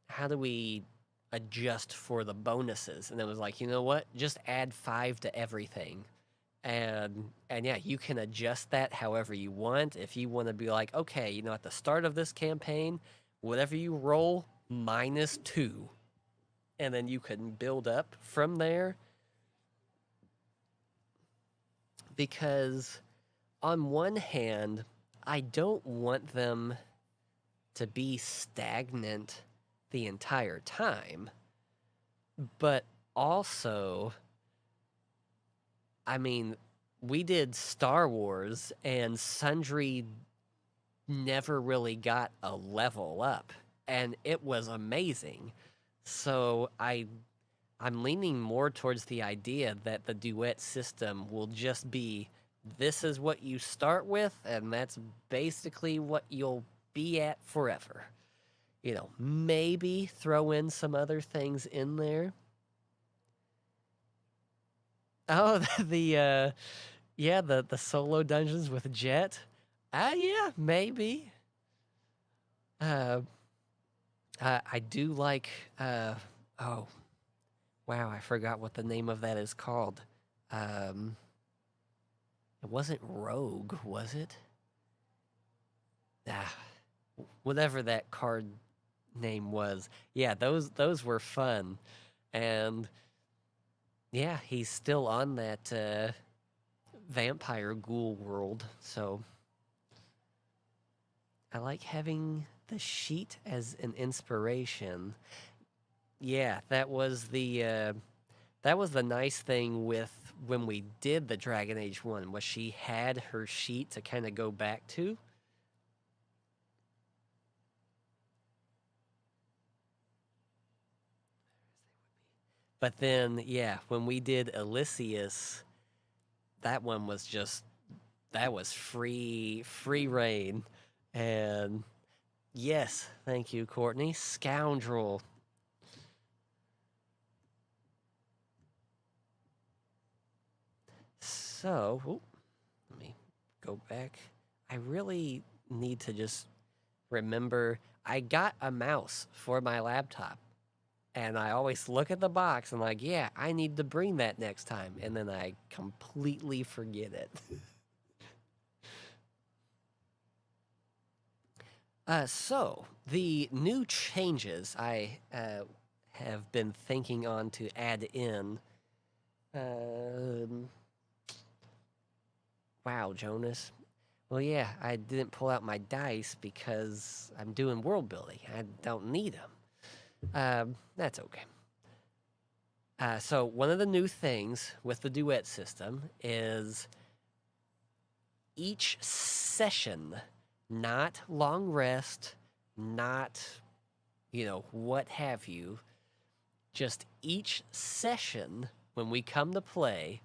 how do we adjust for the bonuses? And it was like, you know what, just add 5 to everything. And yeah, you can adjust that however you want. If you want to be like, okay, at the start of this campaign, whatever you roll, -2. And then you can build up from there. Because on one hand, I don't want them to be stagnant the entire time. But also, I mean, we did Star Wars, and Sundry never really got a level up, and it was amazing. So I'm leaning more towards the idea that the duet system will just be, this is what you start with, and that's basically what you'll be at forever. Maybe throw in some other things in there. Oh, the solo dungeons with Jet. Yeah, maybe. Uh, I do like. Oh, wow, I forgot what the name of that is called. It wasn't Rogue, was it? Ah, whatever that card name was. Yeah, those were fun, and yeah, he's still on that vampire ghoul world. So I like having the sheet as an inspiration. Yeah, that was the nice thing with when we did the Dragon Age one, was she had her sheet to kind of go back to. But then, yeah, when we did Elysius, that one was just, that was free reign. And yes, thank you, Courtney. Scoundrel. So, let me go back. I really need to just remember I got a mouse for my laptop. And I always look at the box and like, yeah, I need to bring that next time. And then I completely forget it. So, the new changes I have been thinking on to add in. Wow, Jonas. Well, yeah, I didn't pull out my dice because I'm doing world building. I don't need them. That's okay. So, one of the new things with the duet system is each session, not long rest, not, what have you, just each session, when we come to play,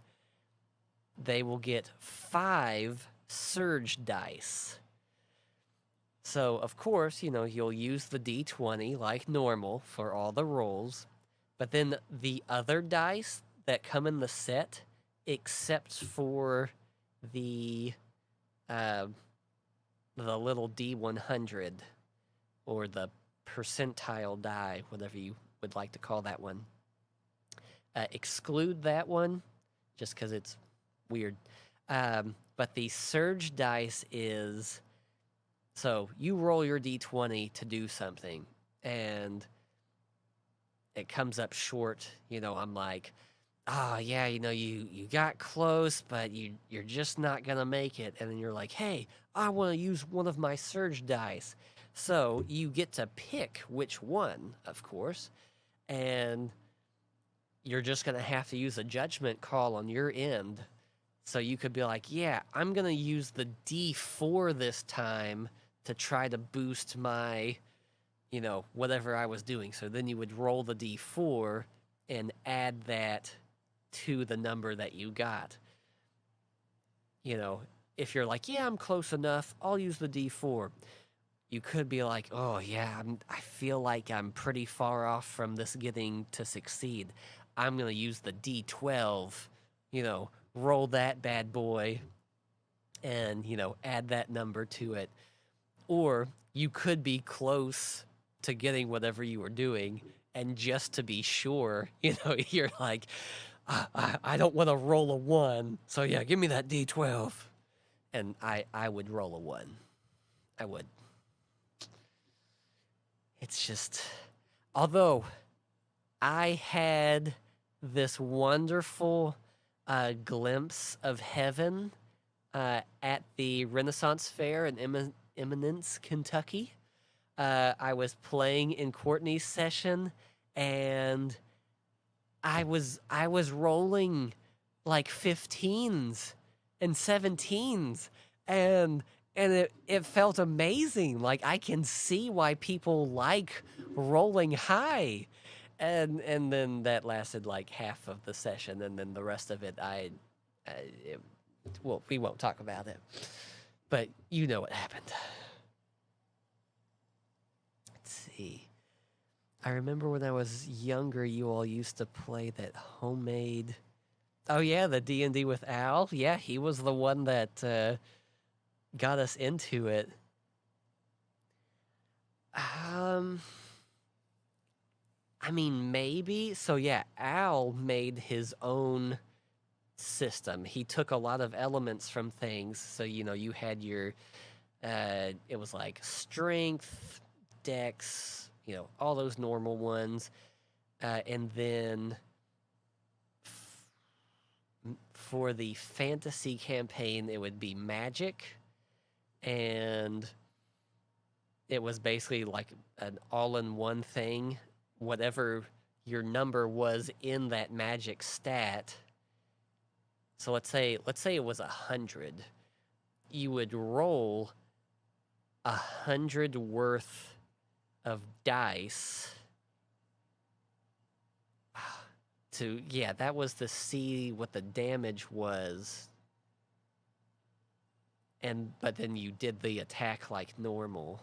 they will get 5 surge dice. So, of course, you'll use the d20 like normal for all the rolls, but then the other dice that come in the set, except for the little D100 or the percentile die, whatever you would like to call that one. Exclude that one just because it's weird. But the surge dice is, so you roll your D20 to do something, and it comes up short. I'm like, oh yeah, you got close, but you're just not gonna make it. And then you're like, hey, I want to use one of my surge dice. So you get to pick which one, of course, and you're just gonna have to use a judgment call on your end. So you could be like, yeah, I'm gonna use the D4 this time to try to boost my, whatever I was doing. So then you would roll the D4 and add that to the number that you got. If you're like, yeah, I'm close enough, I'll use the D4. You could be like, oh yeah, I feel like I'm pretty far off from this getting to succeed. I'm going to use the D12, roll that bad boy and, add that number to it. Or you could be close to getting whatever you were doing, and just to be sure, you're like, I don't want to roll a 1, so yeah, give me that D12. And I would roll a 1. I would. It's just, although I had this wonderful glimpse of heaven at the Renaissance Fair in Eminence, Kentucky. I was playing in Courtney's session, and I was rolling like 15s and 17s, and it felt amazing. Like, I can see why people like rolling high. And then that lasted like half of the session, and then the rest of it, well, we won't talk about it, but you know what happened. Let's see. I remember when I was younger, you all used to play that homemade. Oh yeah, the D&D with Al. Yeah, he was the one that got us into it. I mean, maybe. So yeah, Al made his own system. He took a lot of elements from things. So, you had your, it was like strength, dex, all those normal ones. And then for the fantasy campaign, it would be magic. And it was basically like an all-in-one thing. Whatever your number was in that magic stat. So let's say it was 100. You would roll 100 worth of dice that was to see what the damage was. But then you did the attack like normal.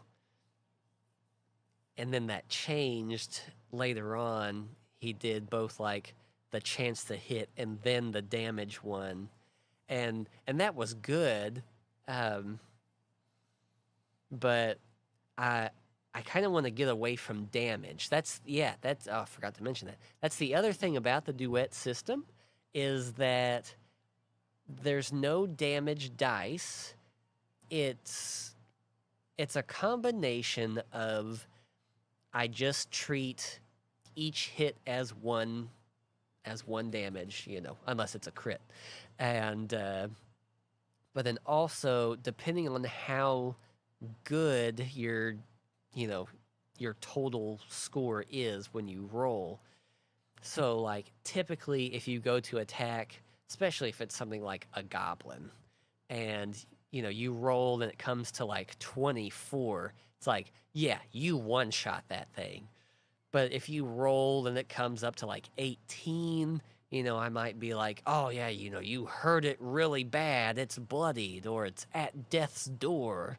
And then that changed later on. He did both like the chance to hit and then the damage one. And that was good. But I kind of want to get away from damage. I forgot to mention that. That's the other thing about the duet system, is that there's no damage dice. It's a combination of, I just treat each hit as one damage, unless it's a crit. And but then also, depending on how good your total score is when you roll. So like, typically if you go to attack, especially if it's something like a goblin, and you roll and it comes to like 24, it's like, yeah, you one-shot that thing. But if you roll and it comes up to like 18, I might be like, oh yeah, you hurt it really bad, it's bloodied, or it's at death's door.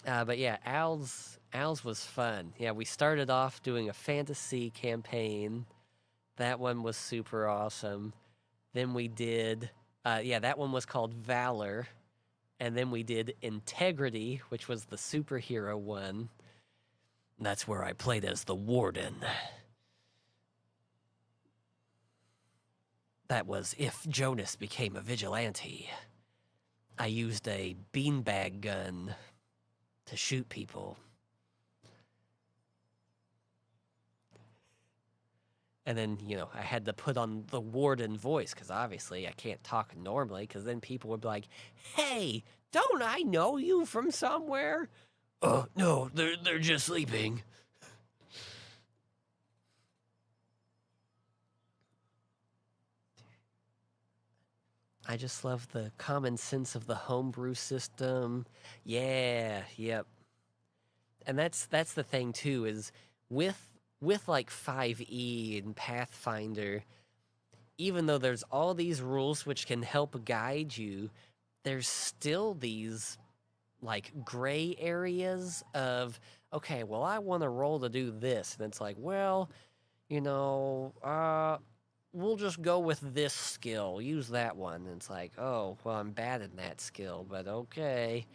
But yeah, Al's was fun. Yeah, we started off doing a fantasy campaign. That one was super awesome. Then we did, that one was called Valor. And then we did Integrity, which was the superhero one. And that's where I played as the Warden. That was if Jonas became a vigilante. I used a beanbag gun to shoot people. And then, I had to put on the Warden voice, because obviously I can't talk normally, because then people would be like, hey, don't I know you from somewhere? No, they're just sleeping. I just love the common sense of the homebrew system. Yeah, yep. And that's the thing too, is with like 5e and Pathfinder, even though there's all these rules which can help guide you, there's still these like gray areas of, okay, well, I want to roll to do this. And it's like, well, you know, we'll just go with this skill. Use that one. And it's like, oh, well, I'm bad in that skill, but okay.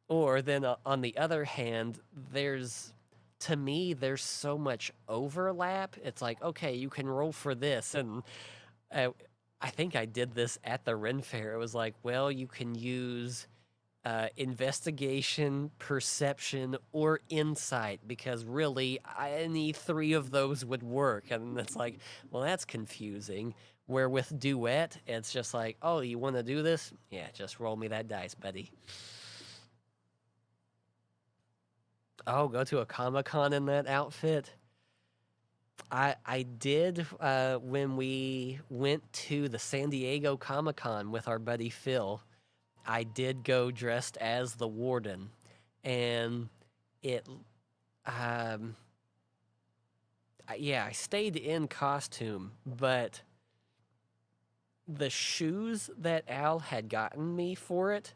Or then on the other hand, to me, there's so much overlap. It's like, okay, you can roll for this. And uh, I think I did this at the Ren Fair. It was like, well, you can use investigation, perception, or insight, because really any three of those would work. And it's like, well, that's confusing. Where with Duet, it's just like, oh, you want to do this? Yeah, just roll me that dice, buddy. Oh, go to a Comic-Con in that outfit? I did when we went to the San Diego Comic-Con with our buddy Phil. I did go dressed as the warden, and it, um, yeah, I stayed in costume, but the shoes that Al had gotten me for it,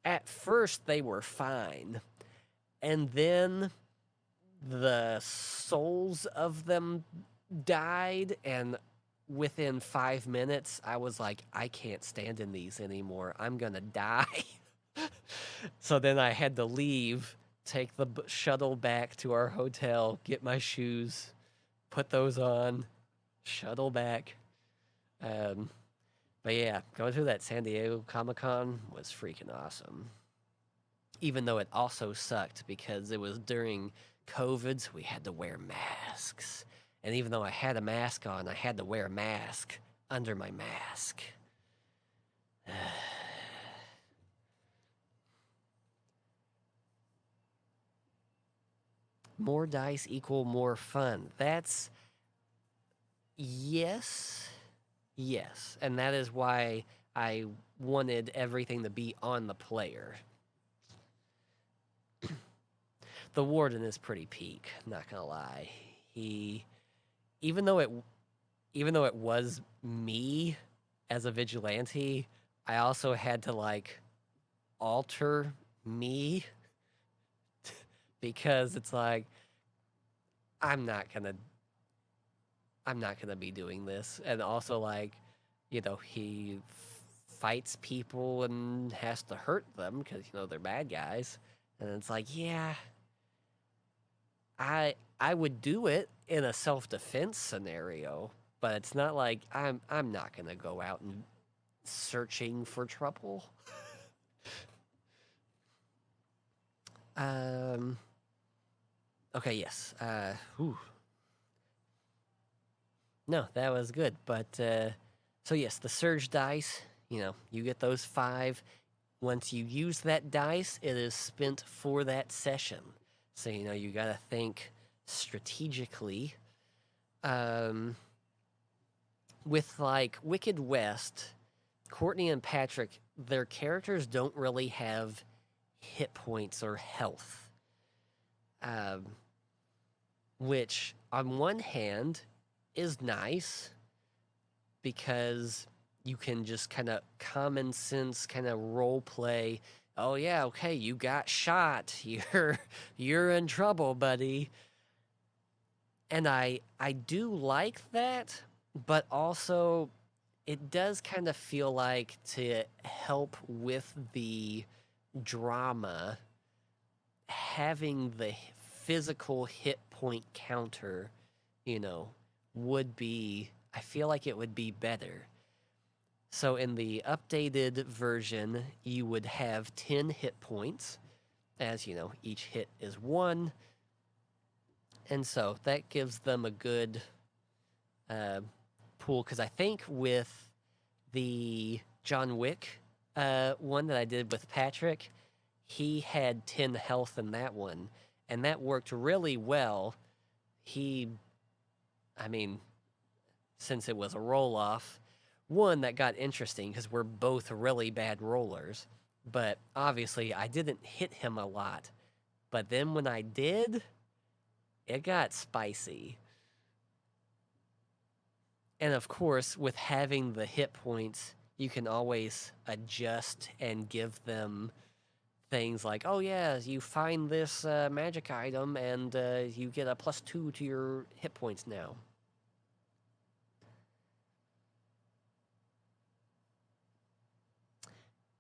at first they were fine, and then the soles of them died, and within 5 minutes, I was like, I can't stand in these anymore. I'm gonna die. So then I had to leave, take the shuttle back to our hotel, get my shoes, put those on, shuttle back. Um, but yeah, going through that San Diego Comic Con was freaking awesome. Even though it also sucked because it was during COVID, so we had to wear masks. And even though I had a mask on, I had to wear a mask under my mask. More dice equal more fun. That's yes. Yes. And that is why I wanted everything to be on the player. The warden is pretty peak, not gonna lie. He even though it was me as a vigilante, I also had to like alter me because it's like I'm not gonna be doing this. And also like, you know, he fights people and has to hurt them because you know they're bad guys. And it's like, yeah, I would do it in a self-defense scenario, but it's not like I'm not gonna go out and searching for trouble. um. Okay. Yes. No, that was good. But so yes, the surge dice. You know, you get those 5. Once you use that dice, it is spent for that session. So you know you gotta think strategically. With like Wicked West, Courtney and Patrick, their characters don't really have hit points or health. Um, which, on one hand, is nice because you can just kind of common sense kind of role play. Oh yeah, okay, you got shot. You're in trouble, buddy. And I do like that, but also it does kind of feel like to help with the drama, having the physical hit point counter, you know, would be, I feel like it would be better. So in the updated version, you would have 10 hit points, as you know, each hit is 1. And so that gives them a good pool, because I think with the John Wick one that I did with Patrick, he had 10 health in that one, and that worked really well. I mean, since it was a roll off, one that got interesting because we're both really bad rollers, but obviously I didn't hit him a lot. But then when I did, it got spicy. And of course, with having the hit points, you can always adjust and give them things like, oh yeah, you find this magic item and you get a +2 to your hit points now.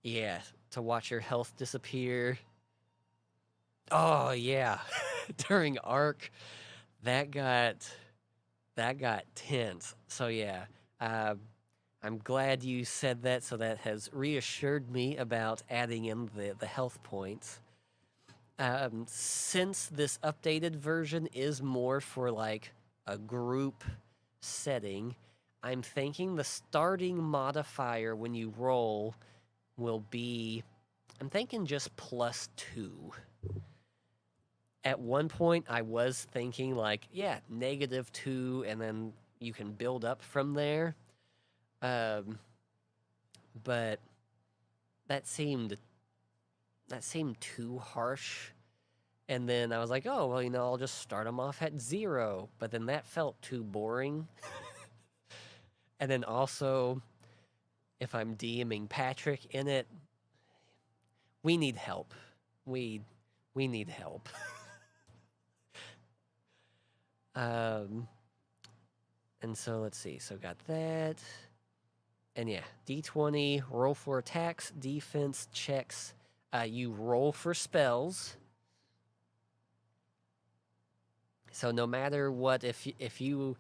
Yeah, to watch your health disappear. Oh yeah, during Arc, that got tense. So yeah, I'm glad you said that. So that has reassured me about adding in the health points. Since this updated version is more for like a group setting, I'm thinking the starting modifier when you roll will be, I'm thinking just +2. At one point, I was thinking like, yeah, -2, and then you can build up from there. But that seemed too harsh. And then I was like, oh, well, I'll just start them off at 0. But then that felt too boring. And then also, if I'm DMing Patrick in it, we need help. We need help. And so let's see. So got that. And yeah, D20, roll for attacks, defense, checks. You roll for spells. So no matter what, if you're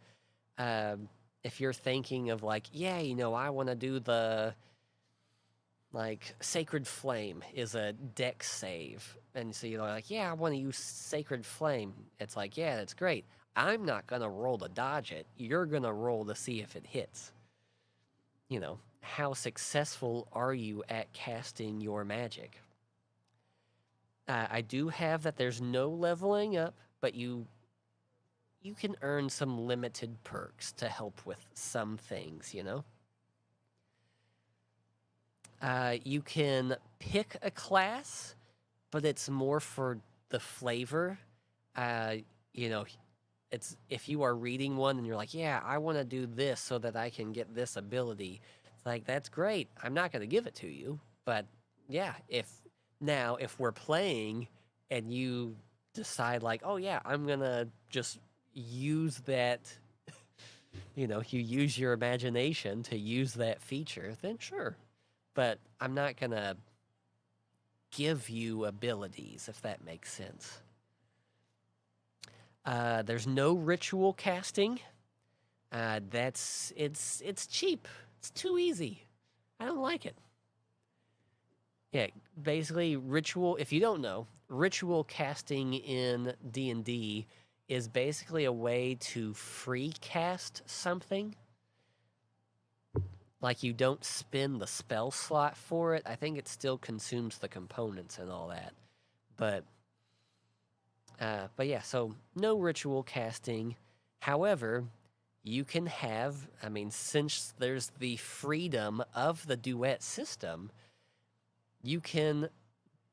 thinking of like, yeah, I want to do the like Sacred Flame is a dex save, and so you're like, yeah, I want to use Sacred Flame. It's like, yeah, that's great. I'm not gonna roll to dodge it. You're gonna roll to see if it hits. How successful are you at casting your magic? I do have that there's no leveling up, but you can earn some limited perks to help with some things, You can pick a class, but it's more for the flavor. It's if you are reading one and you're like, yeah, I want to do this so that I can get this ability. It's like, that's great. I'm not going to give it to you, but yeah, if we're playing and you decide like, oh yeah, I'm going to just use that, you use your imagination to use that feature, then sure. But I'm not going to give you abilities, if that makes sense. There's no ritual casting. It's cheap. It's too easy. I don't like it. Yeah, basically ritual, if you don't know, ritual casting in D&D is basically a way to free cast something. Like you don't spin the spell slot for it. I think it still consumes the components and all that. But yeah, so no ritual casting. However, you can have, since there's the freedom of the duet system, you can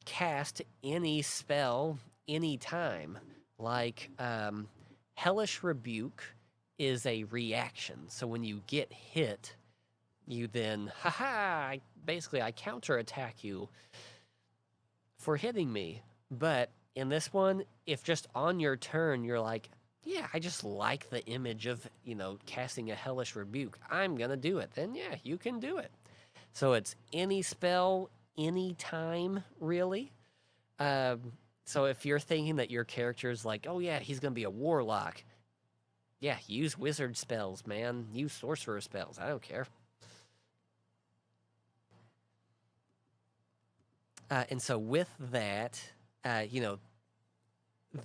cast any spell anytime. Like, Hellish Rebuke is a reaction. So when you get hit, you then, I counterattack you for hitting me. But in this one, if just on your turn you're like, yeah, I just like the image of, casting a Hellish Rebuke, I'm gonna do it, then yeah, you can do it. So it's any spell, any time, really. So if you're thinking that your character's like, oh yeah, he's gonna be a warlock, yeah, use wizard spells, man. Use sorcerer spells, I don't care. And so with that,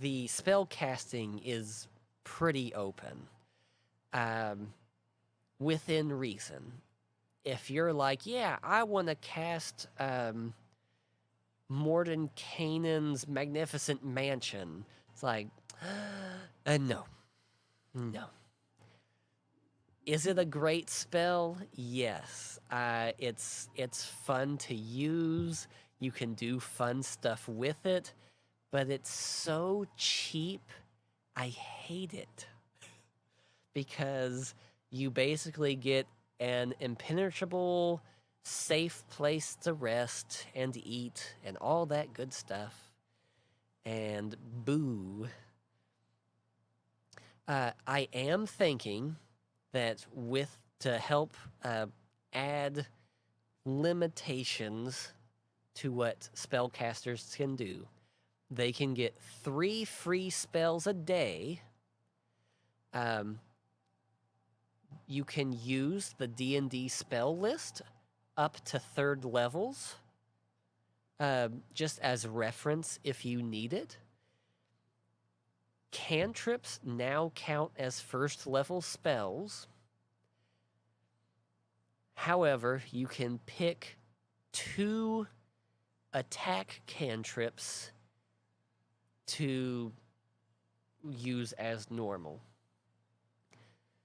the spell casting is pretty open, within reason. If you're like, yeah, I want to cast Mordenkainen's Magnificent Mansion, it's like, no. Is it a great spell? Yes. It's fun to use. You can do fun stuff with it, but it's so cheap. I hate it. Because you basically get an impenetrable safe place to rest and eat and all that good stuff. And boo. I am thinking that to help add limitations to what spellcasters can do, they can get 3 free spells a day. You can use the D&D spell list up to 3rd levels, just as reference if you need it. Cantrips now count as 1st level spells. However, you can pick 2 attack cantrips to use as normal.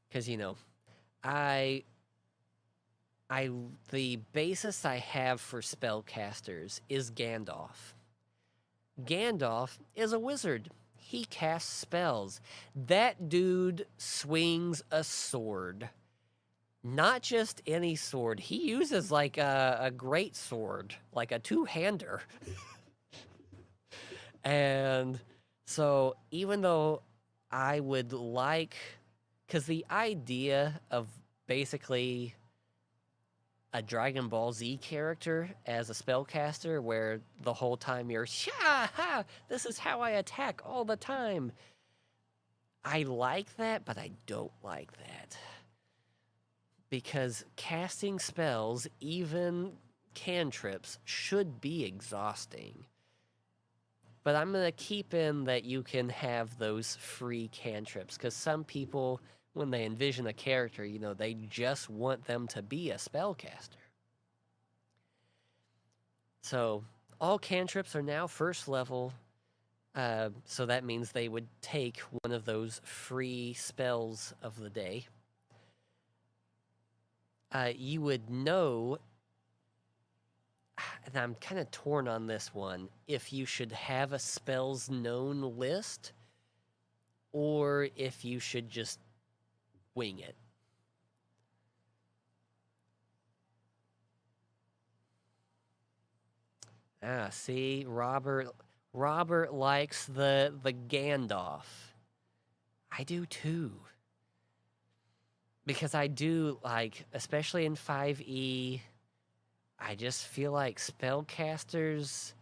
Because, the basis I have for spellcasters is Gandalf. Gandalf is a wizard. He casts spells. That dude swings a sword. Not just any sword. He uses like a great sword, like a 2-hander. And so even though I would like, because the idea of basically a Dragon Ball Z character as a spellcaster where the whole time you're, ha, this is how I attack all the time. I like that, but I don't like that. Because casting spells, even cantrips, should be exhausting. But I'm going to keep in that you can have those free cantrips, because some people, when they envision a character, they just want them to be a spellcaster. So all cantrips are now 1st level, so that means they would take one of those free spells of the day. You would know, and I'm kind of torn on this one, if you should have a spells known list or if you should just wing it. See, Robert likes the Gandalf. I do too. Because I do, especially in 5e, I just feel like spellcasters,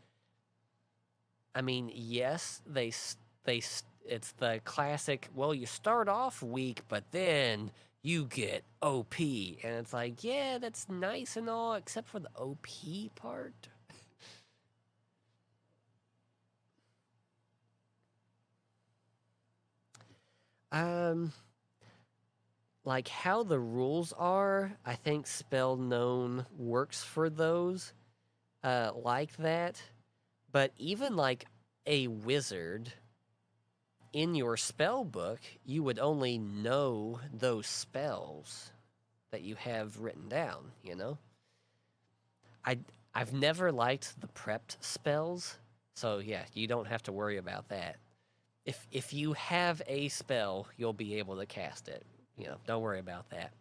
yes, it's the classic, well, you start off weak, but then you get OP. And it's like, yeah, that's nice and all, except for the OP part. Like how the rules are, I think spell known works for those like that. But even like a wizard, in your spell book, you would only know those spells that you have written down, I've never liked the prepped spells, so yeah, you don't have to worry about that. If you have a spell, you'll be able to cast it. Don't worry about that.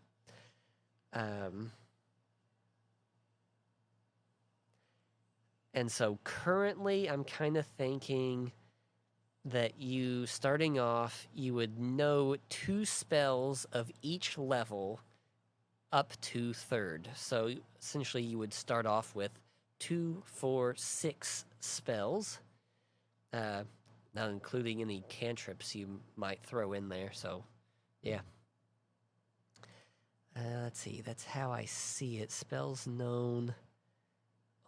And so currently, I'm kind of thinking that you, starting off, you would know 2 spells of each level up to 3rd. So essentially, you would start off with 2, 4, 6 spells, not including any cantrips you might throw in there. So, yeah. Let's see, that's how I see it. Spells known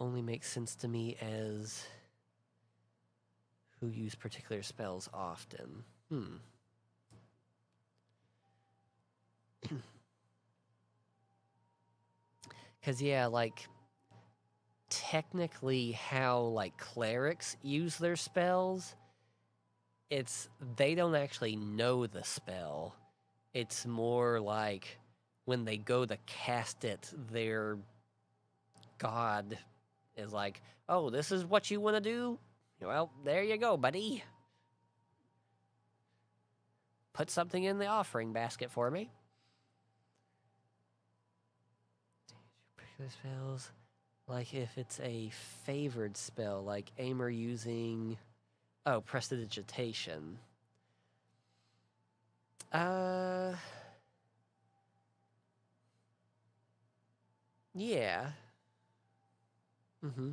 only makes sense to me as who use particular spells often. Because, yeah, technically how, clerics use their spells, they don't actually know the spell. It's more like when they go to cast it, their god is like, oh, this is what you want to do? Well, there you go, buddy. Put something in the offering basket for me. spells. Like if it's a favored spell, like Aimer using... Oh, Prestidigitation. Yeah. Mm-hmm.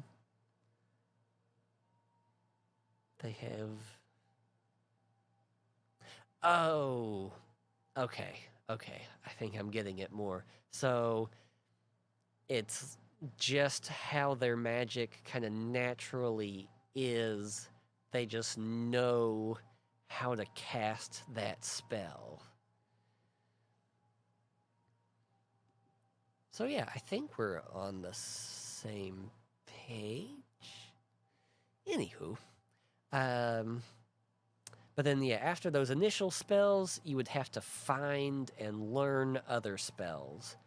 They have... Oh, okay, okay. I think I'm getting it more. So it's just how their magic kind of naturally is. They just know how to cast that spell. So yeah, I think we're on the same page. Anywho, but then yeah, after those initial spells, you would have to find and learn other spells.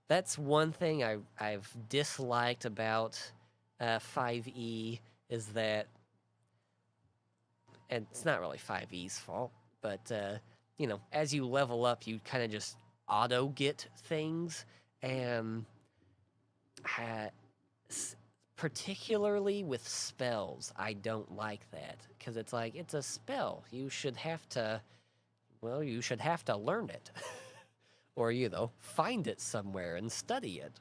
That's one thing I've disliked about 5e is that, and it's not really 5e's fault, but you know, as you level up, you kind of just auto get things, and particularly with spells, I don't like that because it's like it's a spell. You should have to, well, you should have to learn it, or you know, find it somewhere and study it.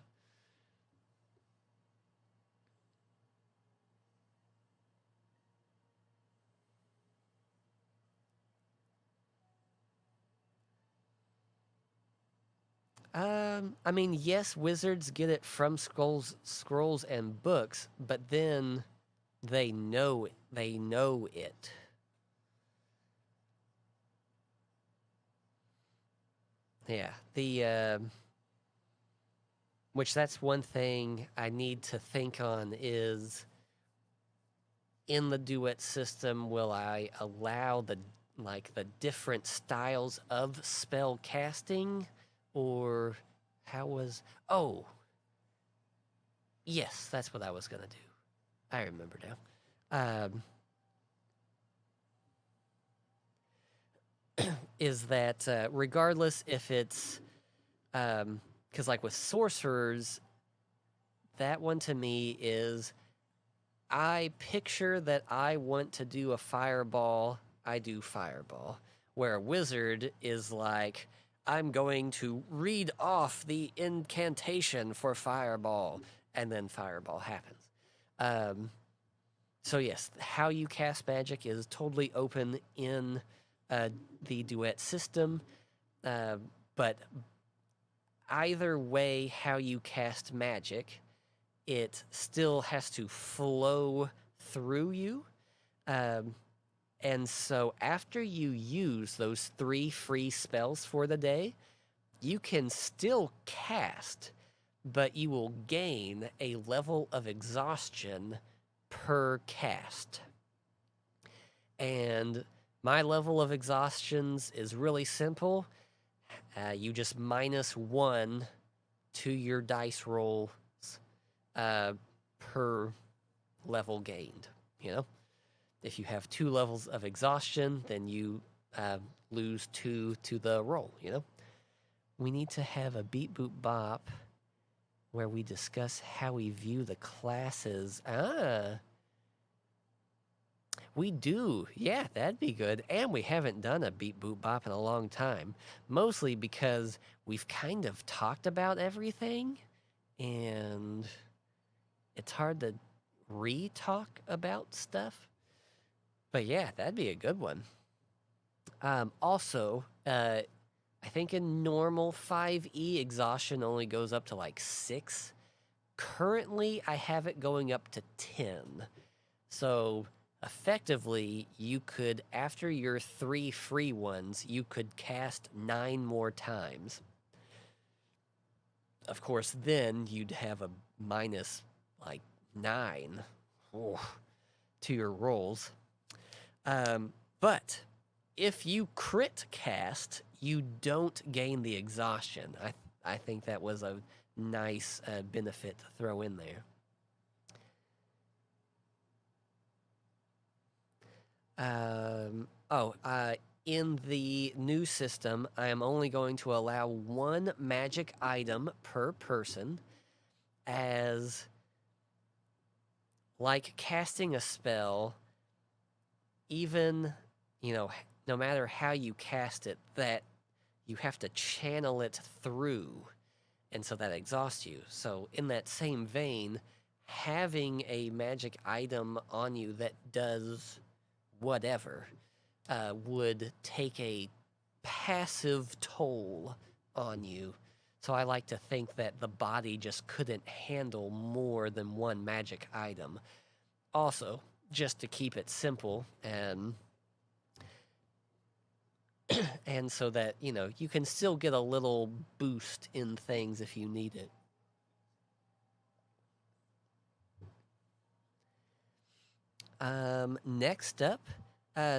I mean, yes, wizards get it from scrolls and books, but then they know it. They know it. Yeah, which that's one thing I need to think on is in the duet system, will I allow the different styles of spell casting, or how was? Oh, yes, that's what I was gonna do. I remember now. Is that regardless if it's because like with sorcerers, that one to me is I picture that I want to do a fireball, I do fireball. Where a wizard is like, I'm going to read off the incantation for fireball, and then fireball happens. So yes, how you cast magic is totally open in the duet system, but either way, how you cast magic, it still has to flow through you. And so after you use those 3 free spells for the day, you can still cast, but you will gain a level of exhaustion per cast. And my level of exhaustions is really simple. You just -1 to your dice rolls per level gained. You know, if you have 2 levels of exhaustion, then you lose 2 to the roll. You know, we need to have a beat boop bop where we discuss how we view the classes. We do. Yeah, that'd be good. And we haven't done a beat boop bop in a long time. Mostly because we've kind of talked about everything and it's hard to re-talk about stuff. But yeah, that'd be a good one. Also, I think in normal 5e, exhaustion only goes up to like 6. Currently, I have it going up to 10. So effectively, you could, after your 3 free ones, you could cast 9 more times. Of course, then you'd have a minus like 9 to your rolls. But if you crit cast, you don't gain the exhaustion. I think that was a nice benefit to throw in there. In the new system, I am only going to allow 1 magic item per person. as like casting a spell, even, no matter how you cast it, that you have to channel it through, and so that exhausts you. So, in that same vein, having a magic item on you that does whatever would take a passive toll on you. So I like to think that the body just couldn't handle more than one magic item. Also, just to keep it simple and so that, you can still get a little boost in things if you need it. Next up,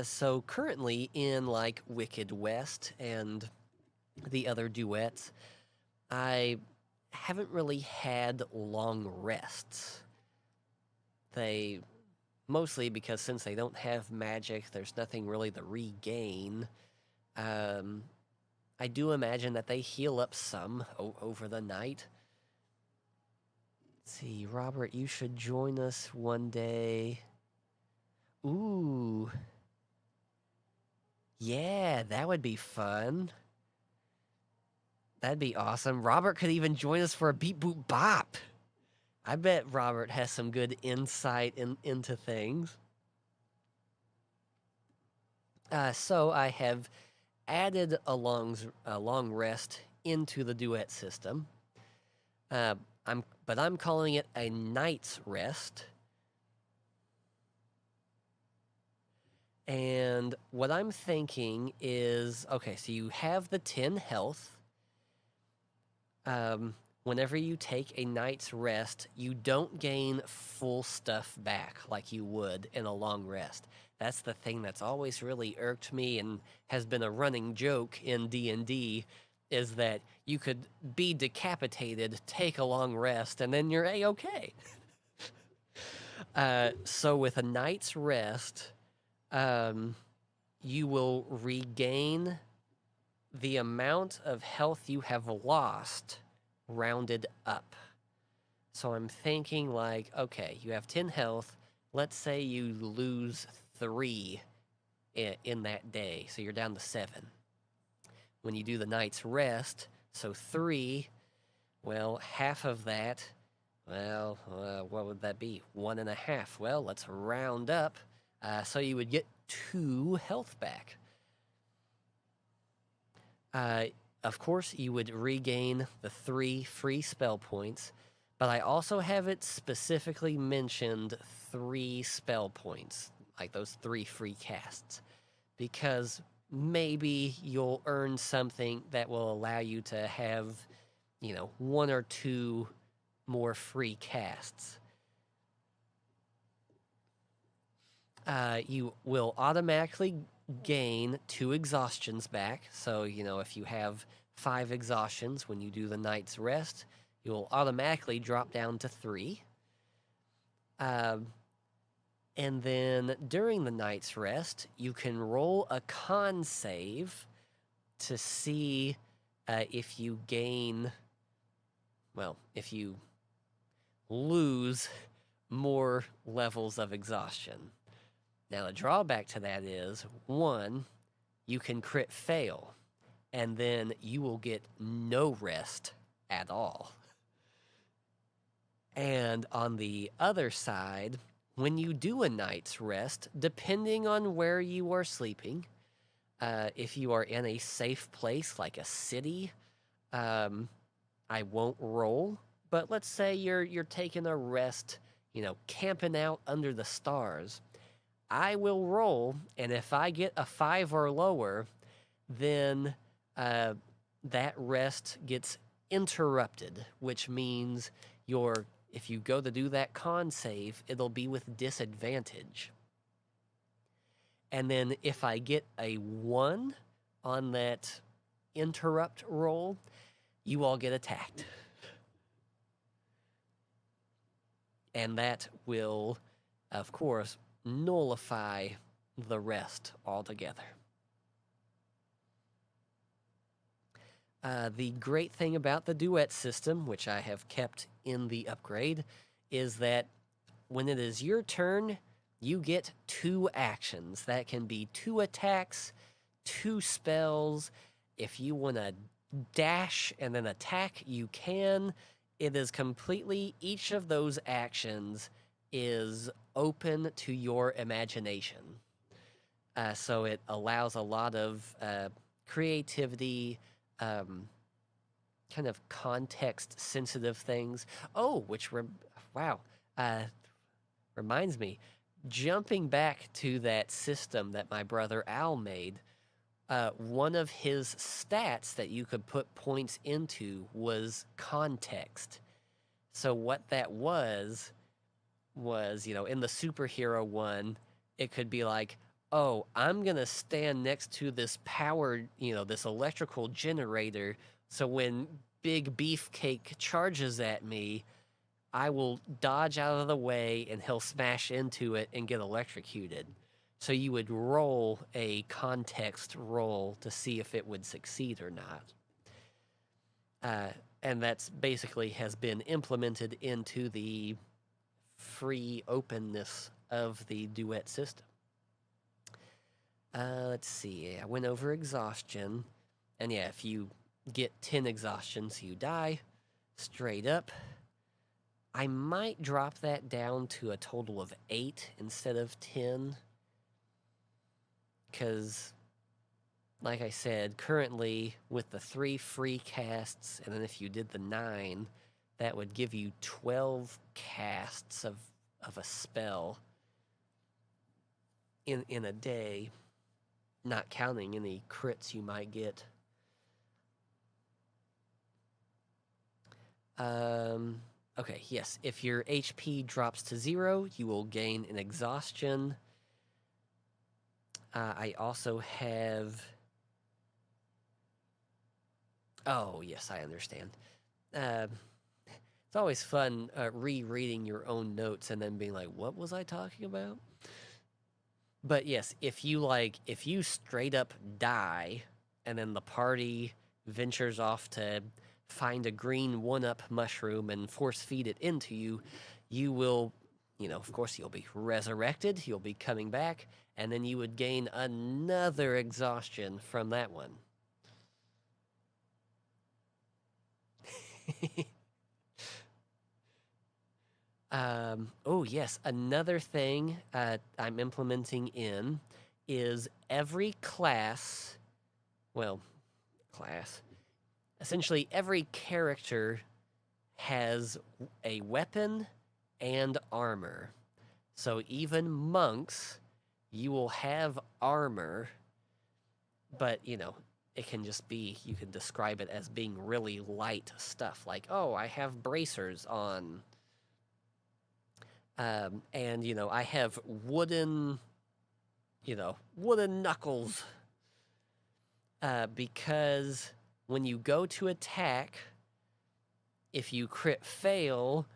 so currently in like Wicked West and the other duets, I haven't really had long rests. They mostly because since they don't have magic, there's nothing really to regain. I do imagine that they heal up some over the night. Let's see, Robert, you should join us one day. Ooh. Yeah, that would be fun. That'd be awesome. Robert could even join us for a beep boop bop. I bet Robert has some good insight into things. So I have added a long rest into the duet system. I'm calling it a night's rest. And what I'm thinking is, okay, so you have the 10 health. Whenever you take a night's rest, you don't gain full stuff back like you would in a long rest. That's the thing that's always really irked me and has been a running joke in D&D, is that you could be decapitated, take a long rest, and then you're A-okay. So with a night's rest, you will regain the amount of health you have lost rounded up. So I'm thinking like, okay, you have 10 health. Let's say you lose 3 in that day. So you're down to 7. When you do the night's rest, so 3, well, half of that, well, what would that be? 1.5. Well, let's round up. So you would get 2 health back. Of course, you would regain the 3 free spell points, but I also have it specifically mentioned 3 spell points, like those 3 free casts, because maybe you'll earn something that will allow you to have, 1 or 2 more free casts. You will automatically gain 2 exhaustions back. So, if you have 5 exhaustions when you do the night's rest, you'll automatically drop down to 3. And then during the night's rest, you can roll a con save to see if you gain, if you lose more levels of exhaustion. Now, the drawback to that is, 1, you can crit fail, and then you will get no rest at all. And on the other side, when you do a night's rest, depending on where you are sleeping, if you are in a safe place like a city, I won't roll. But let's say you're taking a rest, camping out under the stars. I will roll, and if I get a 5 or lower, then that rest gets interrupted, which means if you go to do that con save, it'll be with disadvantage. And then if I get a 1 on that interrupt roll, you all get attacked. And that will, of course, nullify the rest altogether. The great thing about the duet system, which I have kept in the upgrade, is that when it is your turn, you get 2 actions. That can be 2 attacks, 2 spells. If you want to dash and then attack, you can. It is completely, each of those actions is open to your imagination. So it allows a lot of creativity, kind of context sensitive things. Oh, wow, reminds me, jumping back to that system that my brother Al made, one of his stats that you could put points into was context. So what that was, in the superhero one, it could be like, oh, I'm going to stand next to this powered, this electrical generator. So when Big Beefcake charges at me, I will dodge out of the way and he'll smash into it and get electrocuted. So you would roll a context roll to see if it would succeed or not. And that's basically has been implemented into the free openness of the duet system. Let's see. I went over exhaustion. And yeah, if you get 10 exhaustions, you die straight up. I might drop that down to a total of 8 instead of 10. Because, like I said, currently with the 3 free casts, and then if you did the 9, that would give you 12 casts of a spell in a day, not counting any crits you might get. Okay, yes, if your HP drops to 0, you will gain an exhaustion. I also have... Oh, yes, I understand. It's always fun rereading your own notes and then being like, what was I talking about? But yes, if you straight up die and then the party ventures off to find a green 1-up mushroom and force feed it into you, you will, of course you'll be resurrected, you'll be coming back, and then you would gain another exhaustion from that one. Oh yes, another thing I'm implementing in is every class, essentially every character has a weapon and armor. So even monks, you will have armor, but it can just be, you can describe it as being really light stuff, like, oh, I have bracers on. And, I have wooden knuckles. Because when you go to attack, if you crit fail,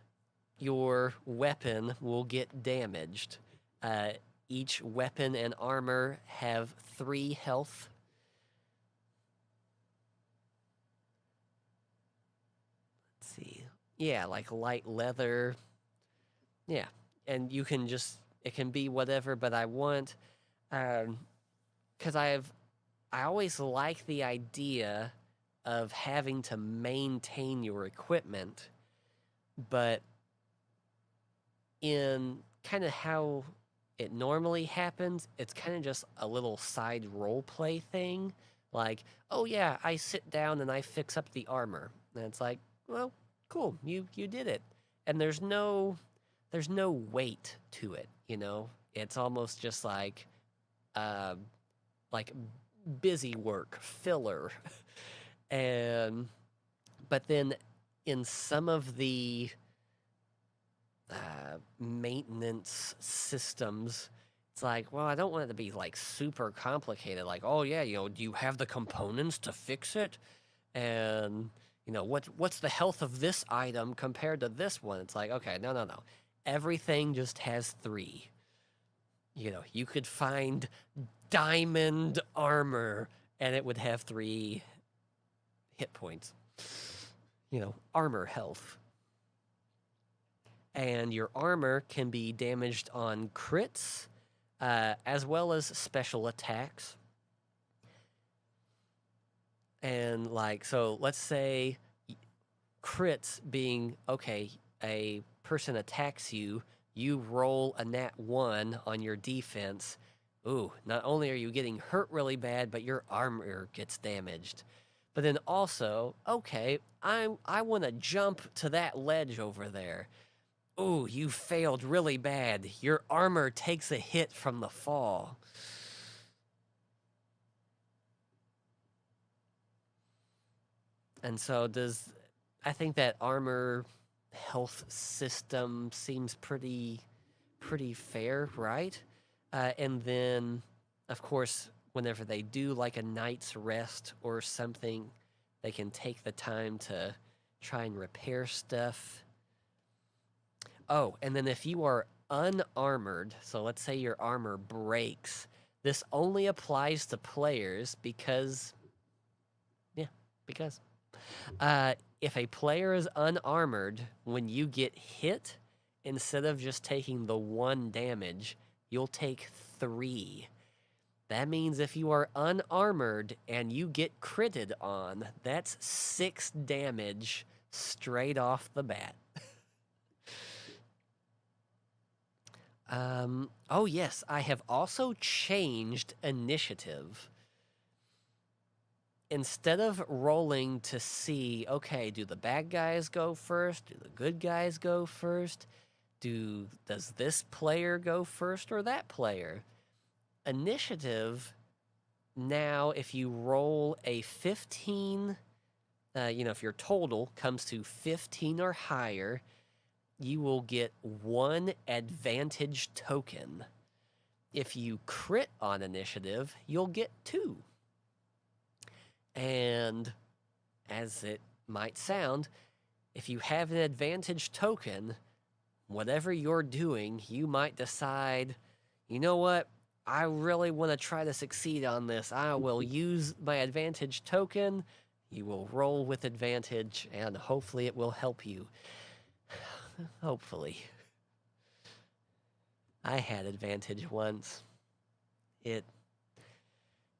your weapon will get damaged. Each weapon and armor have 3 health. Let's see. Yeah, like light leather. Yeah, and you can it can be whatever, but I want, because I always like the idea of having to maintain your equipment, but in kind of how it normally happens, it's kind of just a little side role play thing. Like, oh yeah, I sit down and I fix up the armor. And it's like, well, cool, you did it. And there's no weight to it, It's almost just like busy work, filler. But then in some of the maintenance systems, it's like, well, I don't want it to be like super complicated. Like, oh yeah, do you have the components to fix it? And what's the health of this item compared to this one? It's like, okay, no. Everything just has 3. You could find diamond armor and it would have 3 hit points. Armor health. And your armor can be damaged on crits, as well as special attacks. And so let's say crits being, okay, a person attacks you, you roll a nat 1 on your defense. Ooh, not only are you getting hurt really bad, but your armor gets damaged. But then also, okay, I want to jump to that ledge over there. Ooh, you failed really bad. Your armor takes a hit from the fall. And so I think that armor health system seems pretty fair, right? And then, of course, whenever they do like a night's rest or something, they can take the time to try and repair stuff. Oh, and then if you are unarmored, so let's say your armor breaks, this only applies to players because if a player is unarmored, when you get hit, instead of just taking the 1 damage, you'll take 3. That means if you are unarmored and you get critted on, that's 6 damage straight off the bat. Oh yes, I have also changed initiative. Instead of rolling to see, okay, do the bad guys go first? Do the good guys go first? Does this player go first or that player? Initiative, now if you roll a 15, if your total comes to 15 or higher, you will get 1 advantage token. If you crit on initiative, you'll get 2. And as it might sound, if you have an advantage token, whatever you're doing, you might decide, you know what? I really want to try to succeed on this. I will use my advantage token. You will roll with advantage, and hopefully it will help you. Hopefully. I had advantage once. It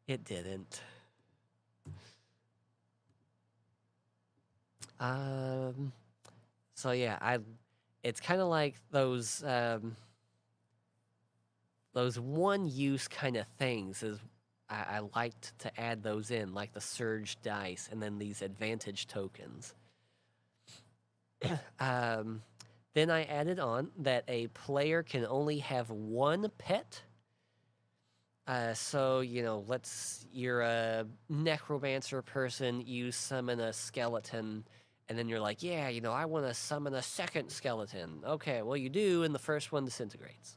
didn't. So yeah, it's kind of like those one-use kind of things. I liked to add those in, like the surge dice, and then these advantage tokens. Then I added on that a player can only have 1 pet. So, you're a necromancer person, you summon a skeleton, and then you're like, yeah, I want to summon a second skeleton. Okay, well, you do, and the first one disintegrates.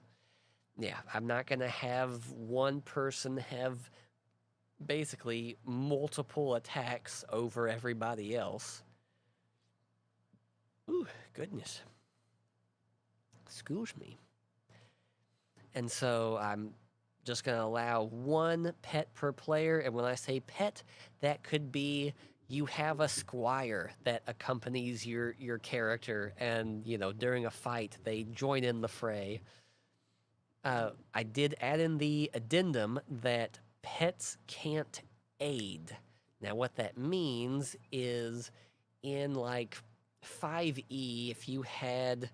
Yeah, I'm not going to have one person have basically multiple attacks over everybody else. Ooh, goodness. Excuse me. And so I'm just going to allow 1 pet per player. And when I say pet, that could be you have a squire that accompanies your character, and, during a fight, they join in the fray. I did add in the addendum that pets can't aid. Now, what that means is in 5e, if you had,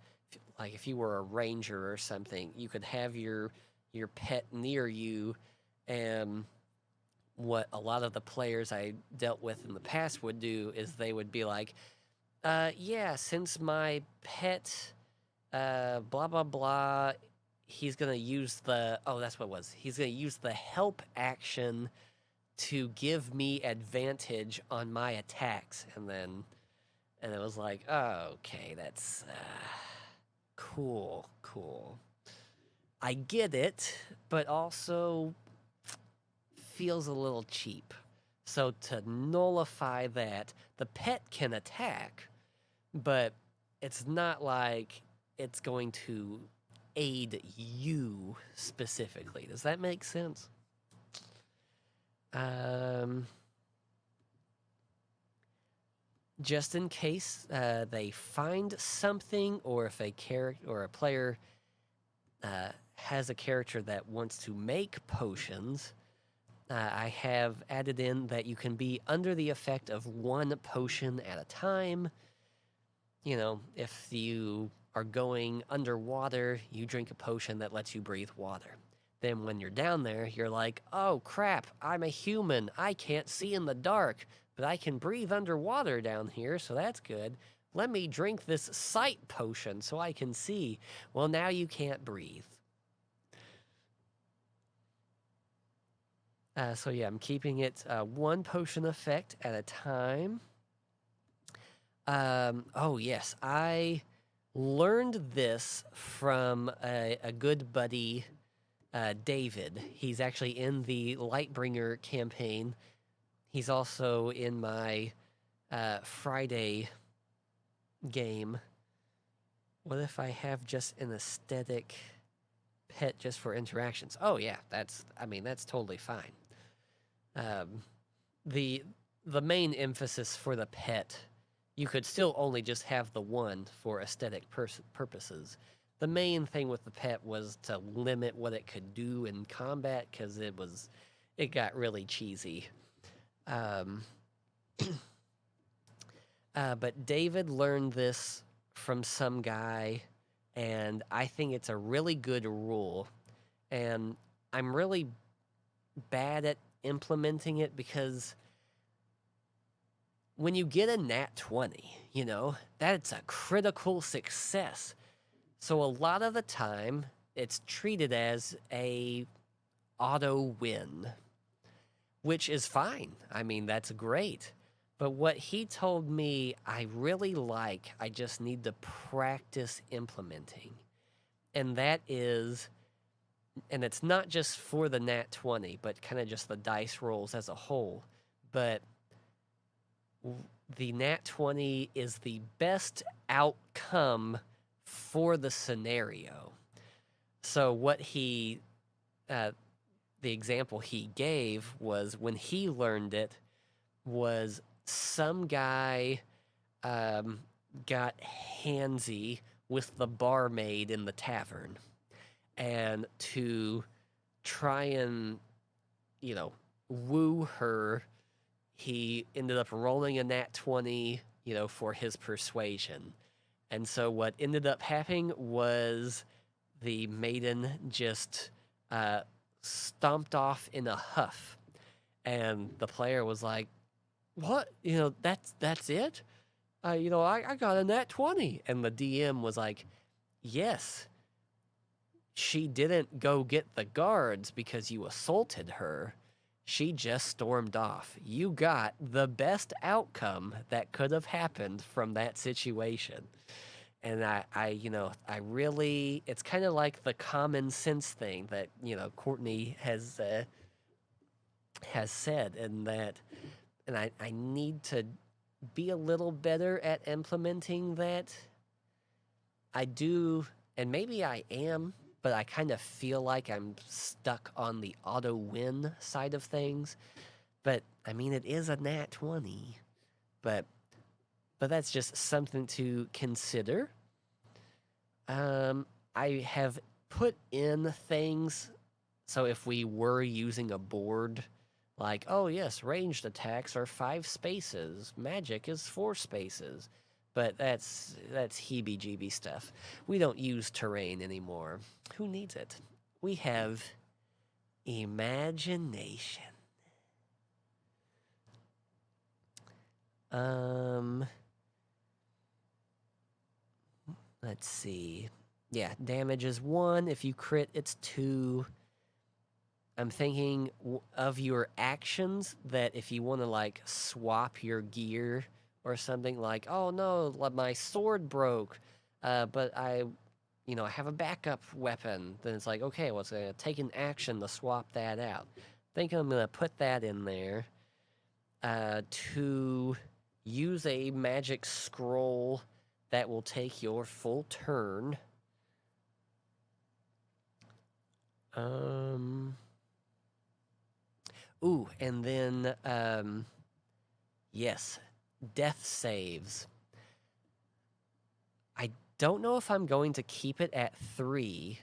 if you were a ranger or something, you could have your pet near you, and what a lot of the players I dealt with in the past would do is they would be like, yeah, since my pet, blah, blah, blah, he's going to use that's what it was. He's going to use the help action to give me advantage on my attacks. And it was like, oh, okay, that's cool. I get it, but also feels a little cheap. So to nullify that, the pet can attack, but it's not like it's going to aid you specifically. Does that make sense? just in case they find something, or if a character or a player has a character that wants to make potions, I have added in that you can be under the effect of one potion at a time. You know, if you are going underwater, you drink a potion that lets you breathe water. Then when you're down there, you're like, oh crap, I'm a human. I can't see in the dark, but I can breathe underwater down here, so that's good. Let me drink this sight potion so I can see. Well, now you can't breathe. So yeah, I'm keeping it one potion effect at a time. Oh yes, I learned this from a good buddy, David. He's actually in the Lightbringer campaign. He's also in my Friday game. What if I have just an aesthetic pet just for interactions? Oh yeah, that's totally fine. The main emphasis for the pet, you could still only just have the one for aesthetic purposes. The main thing with the pet was to limit what it could do in combat, because it got really cheesy. But David learned this from some guy, and I think it's a really good rule. And I'm really bad at implementing it, because when you get a nat 20, you know, that's a critical success. So a lot of the time, it's treated as a auto win, which is fine. I mean, that's great. But what he told me I really like, I just need to practice implementing. And that is, and it's not just for the nat 20, but kind of just the dice rolls as a whole. But the nat 20 is the best outcome for the scenario. So what the example he gave was, when he learned it, was some guy got handsy with the barmaid in the tavern, and to try and, you know, woo her, he ended up rolling a nat 20, you know, for his persuasion. And so what ended up happening was the maiden just stomped off in a huff. And the player was like, what? You know, that's it? You know, I got a nat 20. And the DM was like, yes, she didn't go get the guards because you assaulted her. She just stormed off. You got the best outcome that could have happened from that situation. And I really, it's kind of like the common sense thing that, you know, Courtney has said, and I need to be a little better at implementing that. I do, and maybe I am, but I kind of feel like I'm stuck on the auto win side of things. But I mean, it is a nat 20, but that's just something to consider. I have put in things, so if we were using a board, like, oh yes, ranged attacks are 5 spaces, magic is 4 spaces, but that's heebie-jeebie stuff. We don't use terrain anymore. Who needs it? We have imagination. Let's see. Yeah, damage is 1. If you crit, it's 2. I'm thinking of your actions, that if you want to, like, swap your gear or something, like, oh no, my sword broke, but I have a backup weapon, then it's like, okay, well, it's going to take an action to swap that out. I think I'm going to put that in there to use a magic scroll that will take your full turn. Ooh, and then, yes, death saves. I don't know if I'm going to keep it at 3.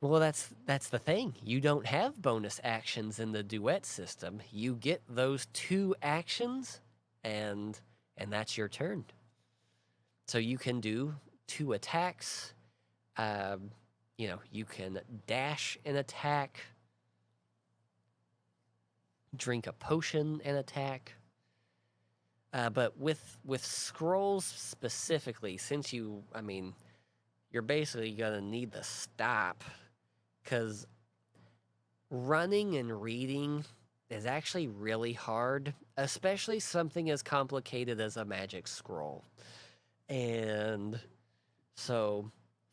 Well, that's the thing. You don't have bonus actions in the duet system. You get those 2 actions, and that's your turn. So you can do 2 attacks. You can dash and attack, drink a potion and attack. But with scrolls specifically, since you're basically gonna need to stop, because running and reading is actually really hard, especially something as complicated as a magic scroll. And so,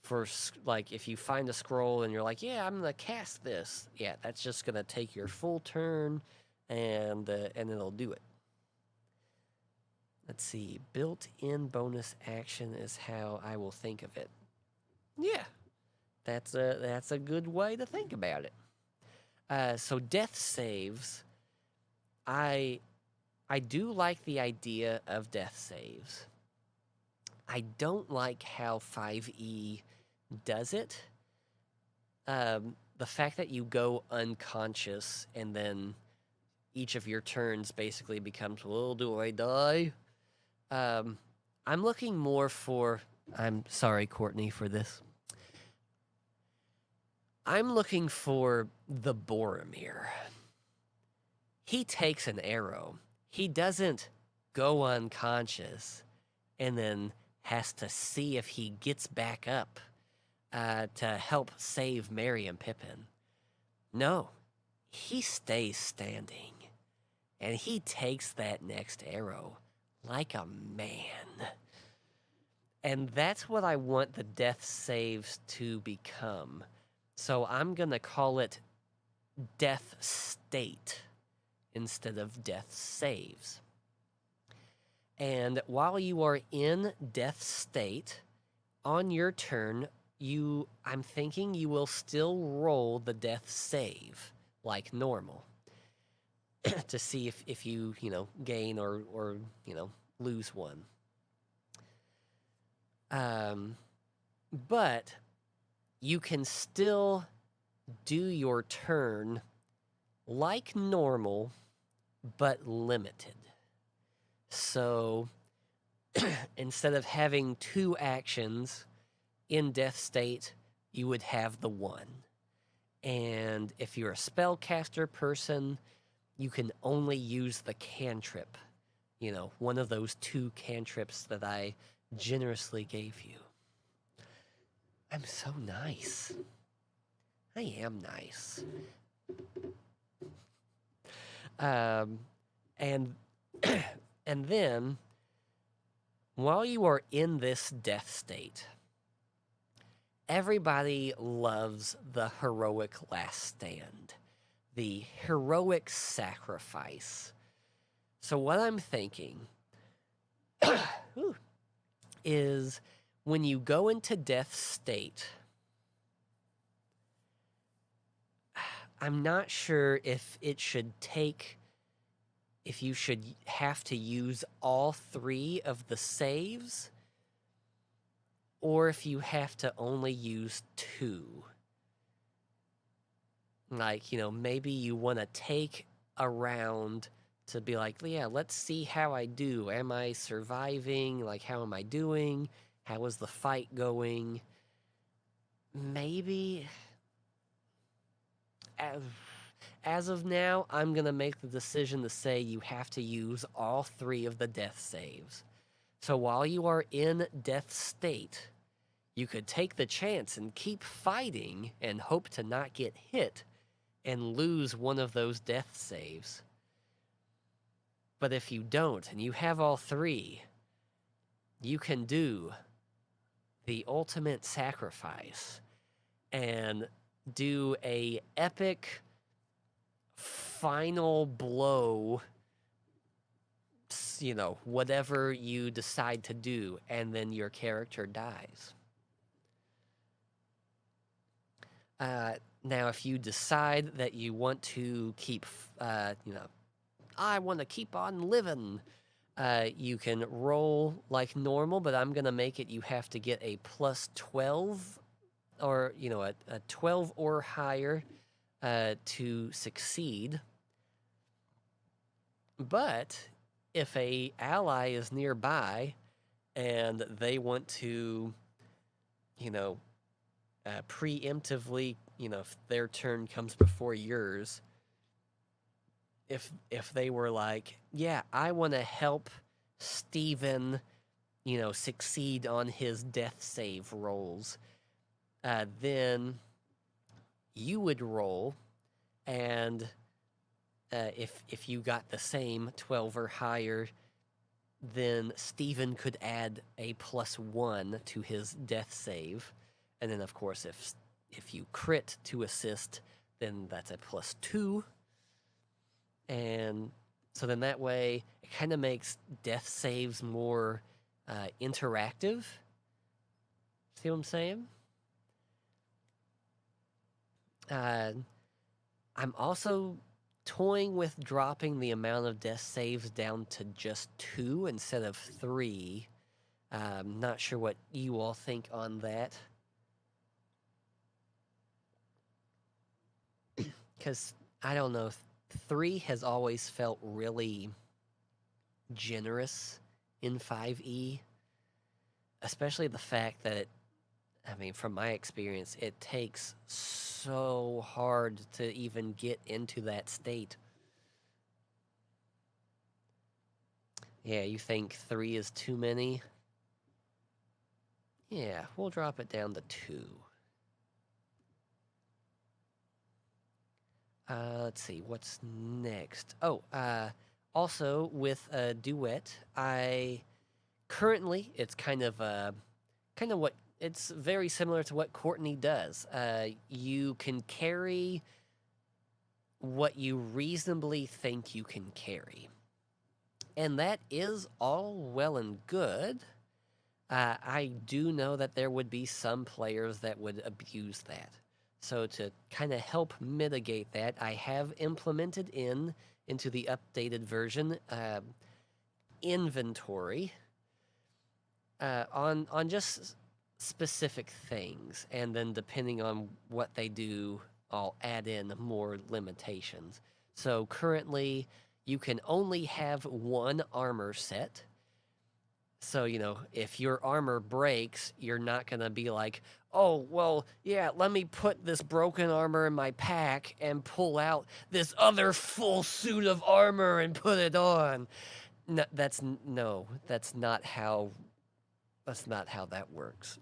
if you find a scroll and you're like, yeah, I'm gonna cast this, yeah, that's just gonna take your full turn, and it'll do it. Let's see, built-in bonus action is how I will think of it. Yeah, that's a good way to think about it. So death saves, I do like the idea of death saves. I don't like how 5e does it. The fact that you go unconscious and then each of your turns basically becomes, well, do I die? I'm looking more for... I'm sorry, Courtney, for this. I'm looking for the Boromir. He takes an arrow. He doesn't go unconscious and then has to see if he gets back up to help save Merry and Pippin. No, he stays standing, and he takes that next arrow like a man. And that's what I want the death saves to become. So I'm going to call it death state instead of death saves. And while you are in death state, on your turn, I'm thinking you will still roll the death save like normal to see if you gain or lose one. But you can still do your turn like normal, but limited. So instead of having 2 actions in death state, you would have the 1. And if you're a spellcaster person, you can only use the cantrip. One of those 2 cantrips that I generously gave you. I'm so nice. I am nice. And and then, while you are in this death state, everybody loves the heroic last stand, the heroic sacrifice. So what I'm thinking is when you go into death state, I'm not sure if you should have to use all 3 of the saves, or if you have to only use 2. Maybe you want to take a round to be like, yeah, let's see how I do. Am I surviving? How am I doing? How is the fight going? Maybe... As of now, I'm going to make the decision to say you have to use all 3 of the death saves. So while you are in death state, you could take the chance and keep fighting and hope to not get hit and lose one of those death saves. But if you don't and you have all 3, you can do the ultimate sacrifice and do a epic final blow, whatever you decide to do, and then your character dies. Now, if you decide that you want to keep, I want to keep on living, You can roll like normal, but I'm going to make it you have to get a plus 12 or, a 12 or higher to succeed. But if a ally is nearby and they want to, preemptively, if their turn comes before yours, if they were like, yeah, I want to help Steven, succeed on his death save rolls, then you would roll, and if you got the same 12 or higher, then Steven could add a +1 to his death save. And then, of course, if you crit to assist, then that's a +2. And so then that way, it kind of makes death saves more interactive. See what I'm saying? I'm also toying with dropping the amount of death saves down to just 2 instead of 3. Not sure what you all think on that. Because, I don't know, 3 has always felt really generous in 5e. Especially the fact that from my experience, it takes so hard to even get into that state. Yeah, you think 3 is too many? Yeah, we'll drop it down to 2. Let's see, what's next? Oh, also with Duet, currently, it's kind of what, it's very similar to what Courtney does. You can carry what you reasonably think you can carry. And that is all well and good. I do know that there would be some players that would abuse that. So to kind of help mitigate that, I have implemented into the updated version inventory on just specific things, and then depending on what they do, I'll add in more limitations. So currently, you can only have 1 armor set. So, if your armor breaks, you're not going to be like, oh, well, yeah, let me put this broken armor in my pack and pull out this other full suit of armor and put it on. No, that's not how that works.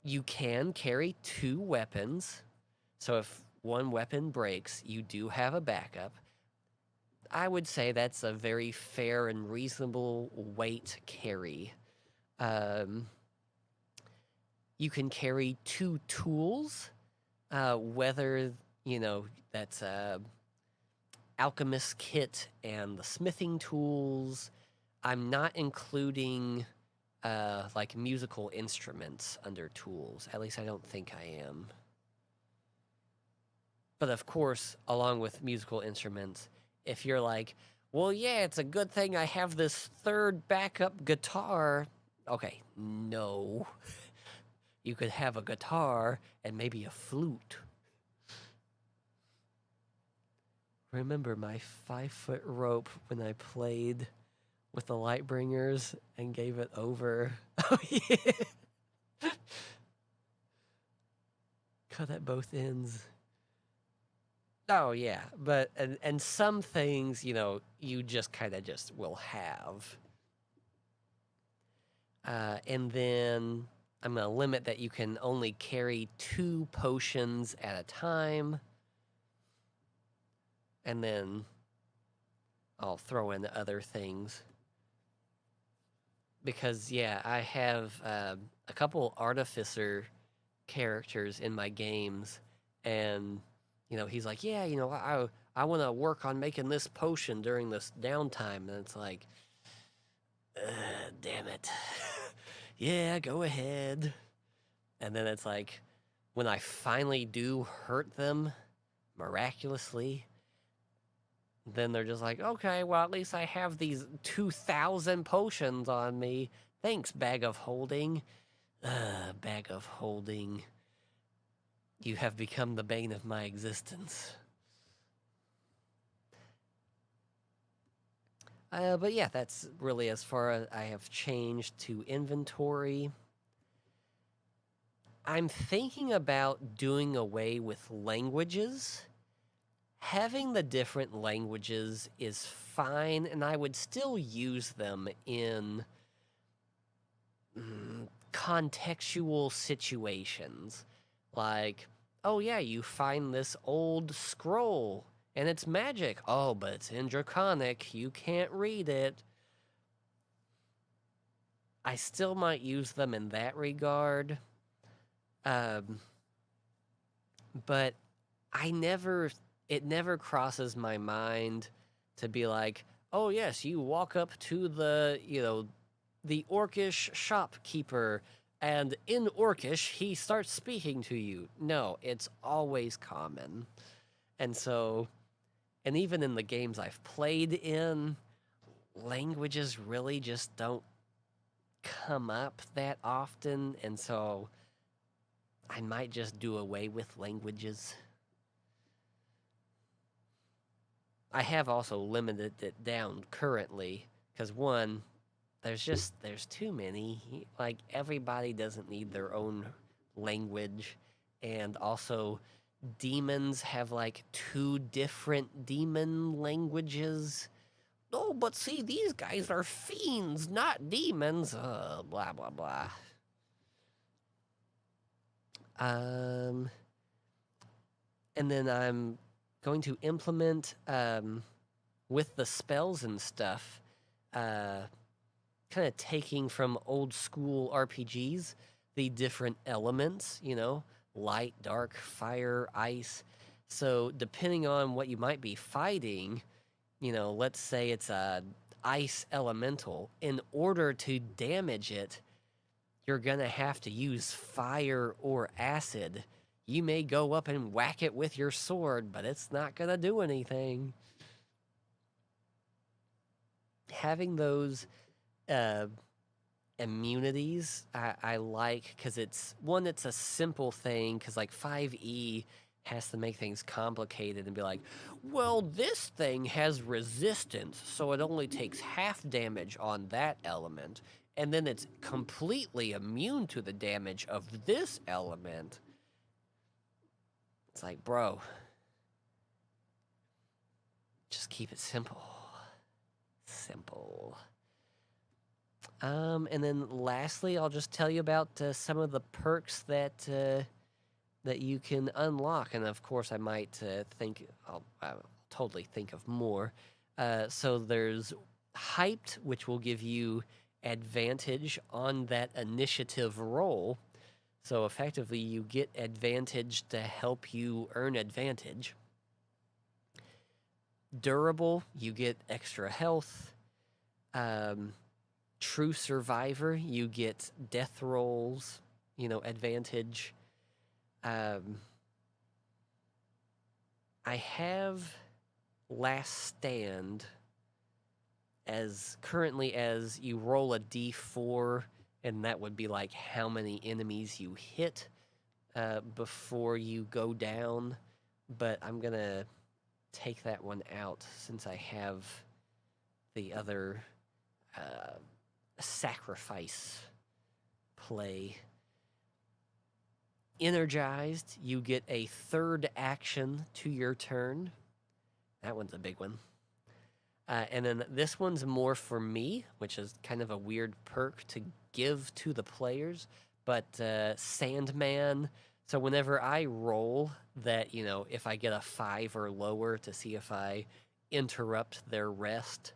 You can carry 2 weapons. So if one weapon breaks, you do have a backup. I would say that's a very fair and reasonable weight carry. You can carry 2 tools, whether, that's alchemist kit and the smithing tools. I'm not including like musical instruments under tools. At least I don't think I am. But of course, along with musical instruments, if you're like, well, yeah, it's a good thing I have this 3rd backup guitar. Okay, no. You could have a guitar and maybe a flute. Remember my 5-foot rope when I played with the Lightbringers and gave it over? Oh, yeah. Cut at both ends. Oh, yeah. But, and some things, you just kind of just will have. And then I'm going to limit that you can only carry 2 potions at a time. And then I'll throw in other things. Because, yeah, I have a couple Artificer characters in my games. And, he's like, yeah, I want to work on making this potion during this downtime. And it's like, damn it. Yeah, go ahead. And then it's like, when I finally do hurt them, miraculously, then they're just like, okay, well, at least I have these 2,000 potions on me. Thanks, bag of holding. Bag of holding. You have become the bane of my existence. But yeah, that's really as far as I have changed to inventory. I'm thinking about doing away with languages. Having the different languages is fine, and I would still use them in contextual situations. Like, oh yeah, you find this old scroll, and it's magic. Oh, but it's in Draconic, you can't read it. I still might use them in that regard. But it never crosses my mind to be like, oh yes, you walk up to the Orcish shopkeeper, and in Orcish, he starts speaking to you. No, it's always common. And so, and even in the games I've played in, languages really just don't come up that often, and so I might just do away with languages. I have also limited it down currently, because one, there's too many. Like, everybody doesn't need their own language, and also demons have like 2 different demon languages. Oh, but see, these guys are fiends, not demons. Blah blah blah. And then I'm going to implement with the spells and stuff, kind of taking from old school RPGs the different elements, light, dark, fire, ice. So depending on what you might be fighting, let's say it's a ice elemental. In order to damage it, you're gonna have to use fire or acid. You may go up and whack it with your sword, but it's not gonna do anything. Having those immunities, I like, because it's a simple thing, because like 5e has to make things complicated and be like, well, this thing has resistance, so it only takes half damage on that element, and then it's completely immune to the damage of this element. It's like, bro, just keep it simple. Simple. And then lastly, I'll just tell you about some of the perks that you can unlock, and of course, I might I'll totally think of more. So there's hyped, which will give you advantage on that initiative roll. So effectively, you get advantage to help you earn advantage. Durable, you get extra health. True survivor, you get death rolls, advantage. I have last stand as currently as you roll a d4, and that would be like how many enemies you hit before you go down. But I'm gonna take that one out since I have the other sacrifice play. Energized, you get a third action to your turn. That one's a big one. And then this one's more for me, which is kind of a weird perk to give to the players. But Sandman, so whenever I roll that, if I get a 5 or lower to see if I interrupt their rest,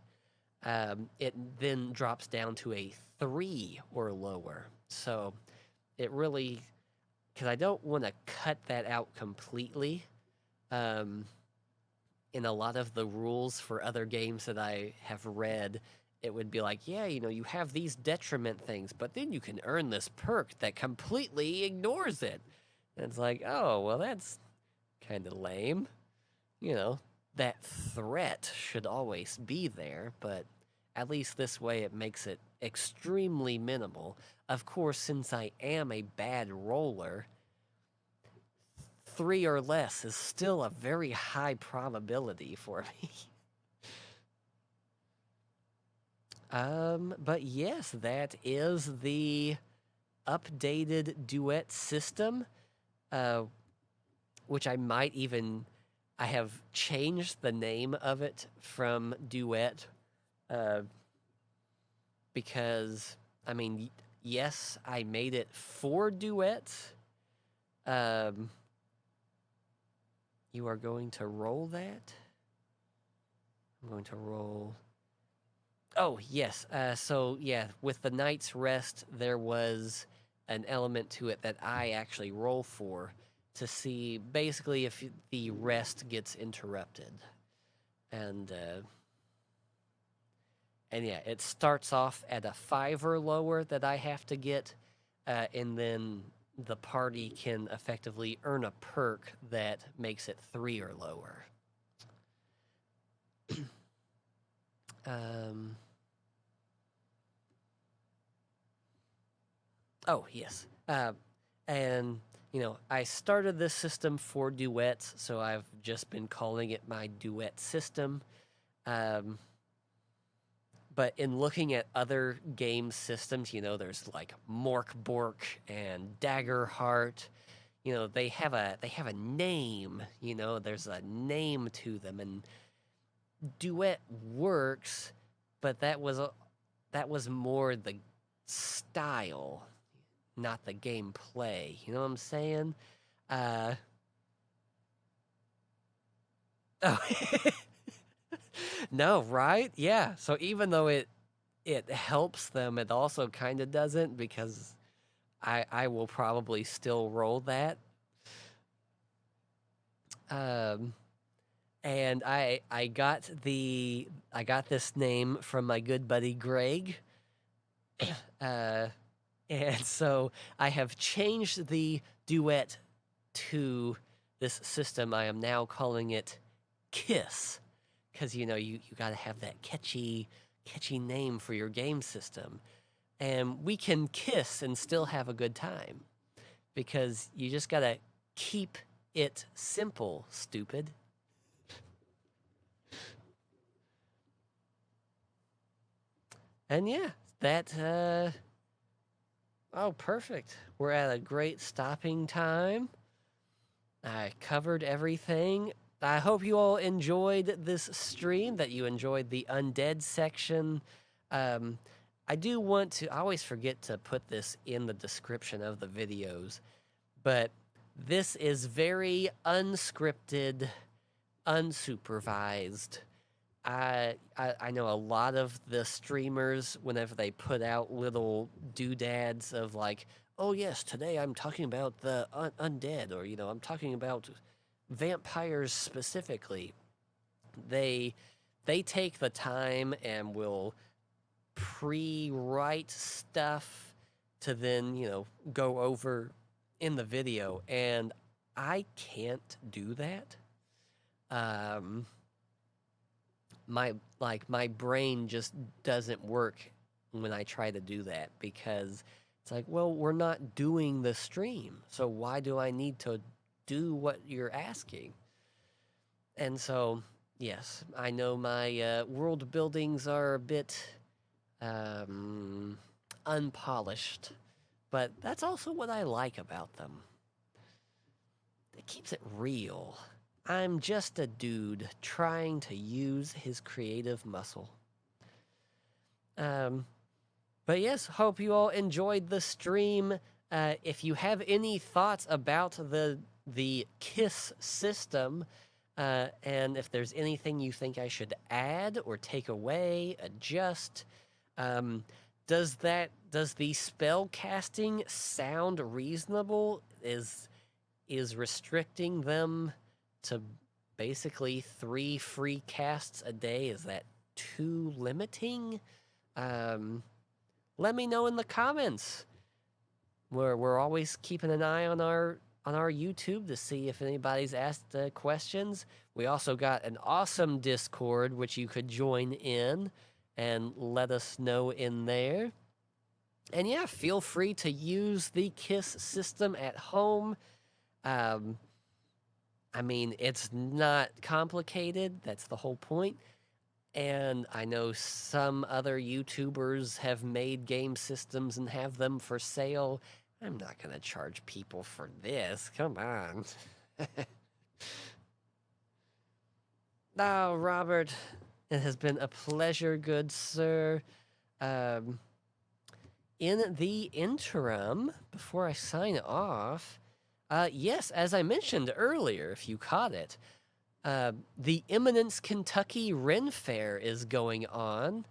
it then drops down to a 3 or lower. So it really, because I don't want to cut that out completely. In a lot of the rules for other games that I have read, it would be like, yeah, you have these detriment things, but then you can earn this perk that completely ignores it. And it's like, oh, well, that's kind of lame. that threat should always be there, but at least this way it makes it extremely minimal. Of course, since I am a bad roller, 3 or less is still a very high probability for me. But yes, that is the updated Duet system, which I have changed the name of it from Duet, because, I mean, yes, I made it for Duet. You are going to roll that? I'm going to roll... Oh, yes. So, yeah, with the Night's Rest, there was an element to it that I actually roll for to see basically if the rest gets interrupted. And yeah, it starts off at a 5 or lower that I have to get, and then the party can effectively earn a perk that makes it 3 or lower. Oh, yes. And, you know, I started this system for duets, so I've just been calling it my duet system. But in looking at other game systems, you know, there's like Mork Bork and Daggerheart. You know, they have a name. You know, there's a name to them, and Duet works, but that was more the style, not the gameplay. You know what I'm saying? Oh. No, right? Yeah. So even though it helps them, it also kind of doesn't, because I will probably still roll that. And I got this name from my good buddy Greg. And so I have changed the Duet to this system. I am now calling it Kiss, because, you know, you got to have that catchy name for your game system. And we can kiss and still have a good time, because you just got to keep it simple, stupid. And yeah, that, oh, perfect. We're at a great stopping time. I covered everything. I hope you all enjoyed this stream, that you enjoyed the Undead section. I do want to, I always forget to put this in the description of the videos, but this is very unscripted, unsupervised. I know a lot of the streamers, whenever they put out little doodads of like, oh yes, today I'm talking about the undead, or, you know, I'm talking about vampires specifically, they take the time and will pre-write stuff to then, you know, go over in the video, and I can't do that. My brain just doesn't work when I try to do that, because it's like, well, we're not doing the stream, so why do I need to do what you're asking? And so, yes, I know my world buildings are a bit unpolished, but that's also what I like about them. It keeps it real. I'm just a dude trying to use his creative muscle. But yes, hope you all enjoyed the stream. If you have any thoughts about the KISS system, and if there's anything you think I should add or take away, adjust, does the spell casting sound reasonable? Is restricting them to basically 3 free casts a day, is that too limiting? Let me know in the comments. We're always keeping an eye on on our YouTube to see if anybody's asked questions. We also got an awesome Discord, which you could join in and let us know in there. And yeah, feel free to use the KISS system at home. I mean, it's not complicated. That's the whole point. And I know some other YouTubers have made game systems and have them for sale. I'm not going to charge people for this. Come on. Oh, Robert, it has been a pleasure, good sir. In the interim, before I sign off, yes, as I mentioned earlier, if you caught it, the Eminence Kentucky Ren Fair is going on.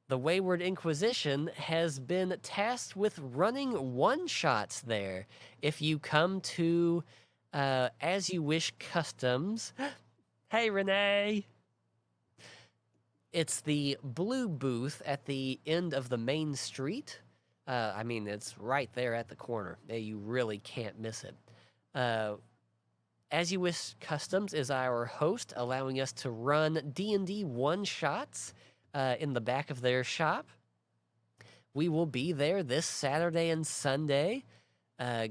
The Wayward Inquisition has been tasked with running one-shots there. If you come to As You Wish Customs... Hey, Renee! It's the blue booth at the end of the main street. I mean, it's right there at the corner. You really can't miss it. As You Wish Customs is our host, allowing us to run D&D one-shots in the back of their shop. We will be there this Saturday and Sunday.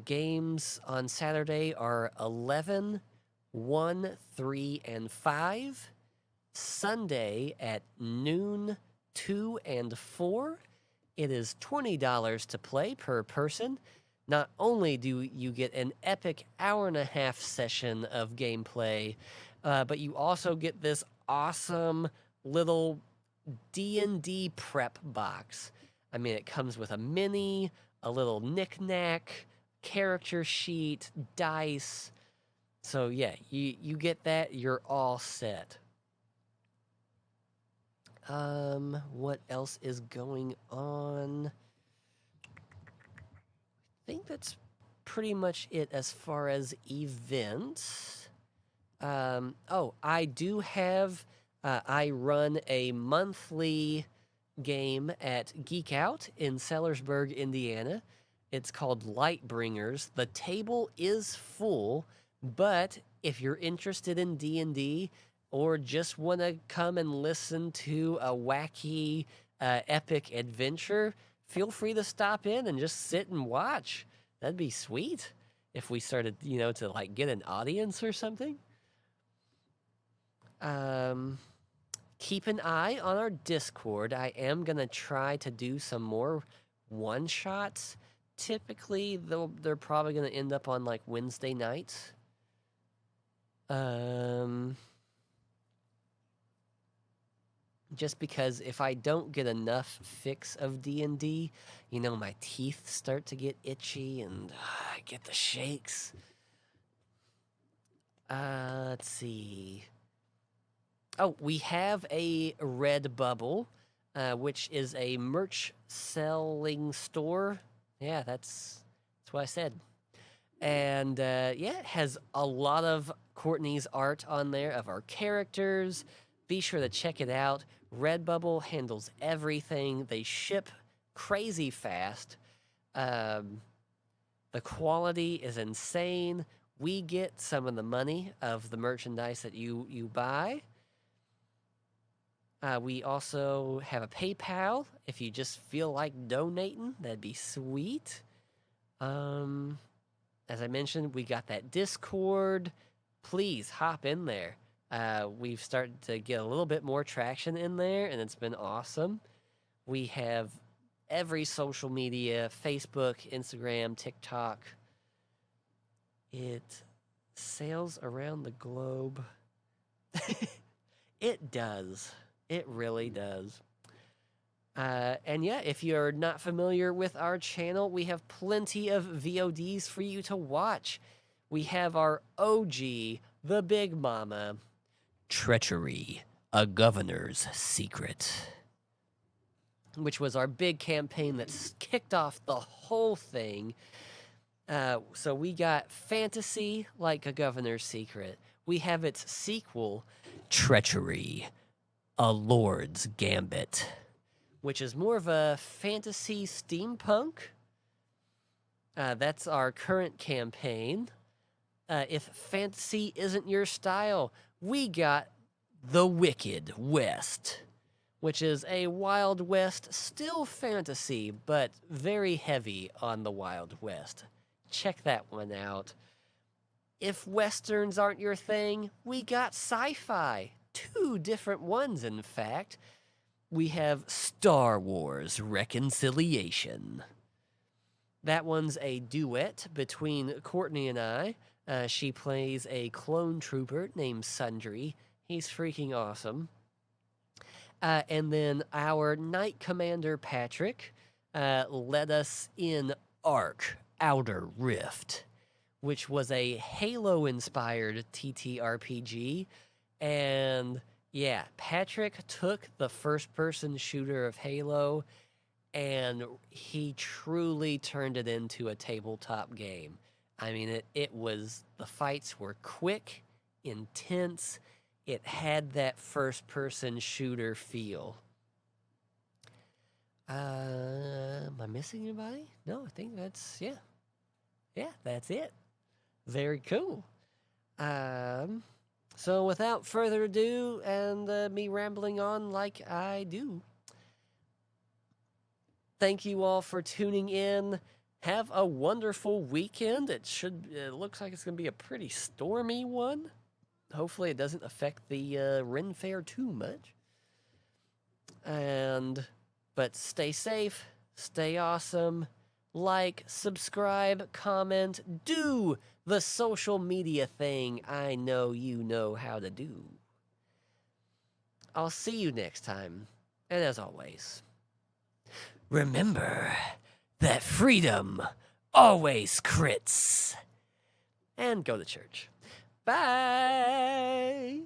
Games on Saturday are 11, 1, 3, and 5. Sunday at noon, 2, and 4. It is $20 to play per person. Not only do you get an epic hour-and-a-half session of gameplay, but you also get this awesome little D&D prep box. I mean, it comes with a mini, a little knick-knack, character sheet, dice. So yeah, you get that, you're all set. What else is going on? I think that's pretty much it as far as events. I do have, I run a monthly game at GeekOut in Sellersburg, Indiana. It's called Lightbringers. The table is full, but if you're interested in D&D or just want to come and listen to a wacky, epic adventure, feel free to stop in and just sit and watch. That'd be sweet if we started, to like get an audience or something. Keep an eye on our Discord. I am going to try to do some more one-shots. Typically, they're probably going to end up on like Wednesday nights. Just because if I don't get enough fix of D&D, my teeth start to get itchy and I get the shakes. Let's see. Oh, we have a Redbubble, which is a merch selling store. Yeah, that's what I said. And it has a lot of Courtney's art on there of our characters. Be sure to check it out. Redbubble handles everything. They ship crazy fast. The quality is insane. We get some of the money of the merchandise that you buy. We also have a PayPal. If you just feel like donating, that'd be sweet. As I mentioned, we got that Discord. Please hop in there. We've started to get a little bit more traction in there, and it's been awesome. We have every social media, Facebook, Instagram, TikTok. It sails around the globe. It does. It really does. If you're not familiar with our channel, we have plenty of VODs for you to watch. We have our OG, The Big Mama, Treachery, A Governor's Secret, which was our big campaign that kicked off the whole thing. So we got fantasy like A Governor's Secret. We have its sequel, Treachery, A Lord's Gambit, which is more of a fantasy steampunk. That's our current campaign. If fantasy isn't your style, we got The Wicked West, which is a Wild West, still fantasy, but very heavy on the Wild West. Check that one out. If Westerns aren't your thing, we got sci-fi. 2 different ones, in fact. We have Star Wars Reconciliation. That one's a duet between Courtney and I. She plays a clone trooper named Sundry. He's freaking awesome. And then our Knight Commander Patrick led us in Arc Outer Rift, which was a Halo-inspired TTRPG. And yeah, Patrick took the first-person shooter of Halo, and he truly turned it into a tabletop game. I mean, the fights were quick, intense. It had that first-person shooter feel. Am I missing anybody? No, I think that's, yeah. Yeah, that's it. Very cool. So without further ado, and me rambling on like I do, thank you all for tuning in. Have a wonderful weekend. It looks like it's going to be a pretty stormy one. Hopefully it doesn't affect the Ren Fair too much. But stay safe, stay awesome, like, subscribe, comment, do the social media thing I know you know how to do. I'll see you next time, and as always, remember that freedom always crits. And go to church. Bye!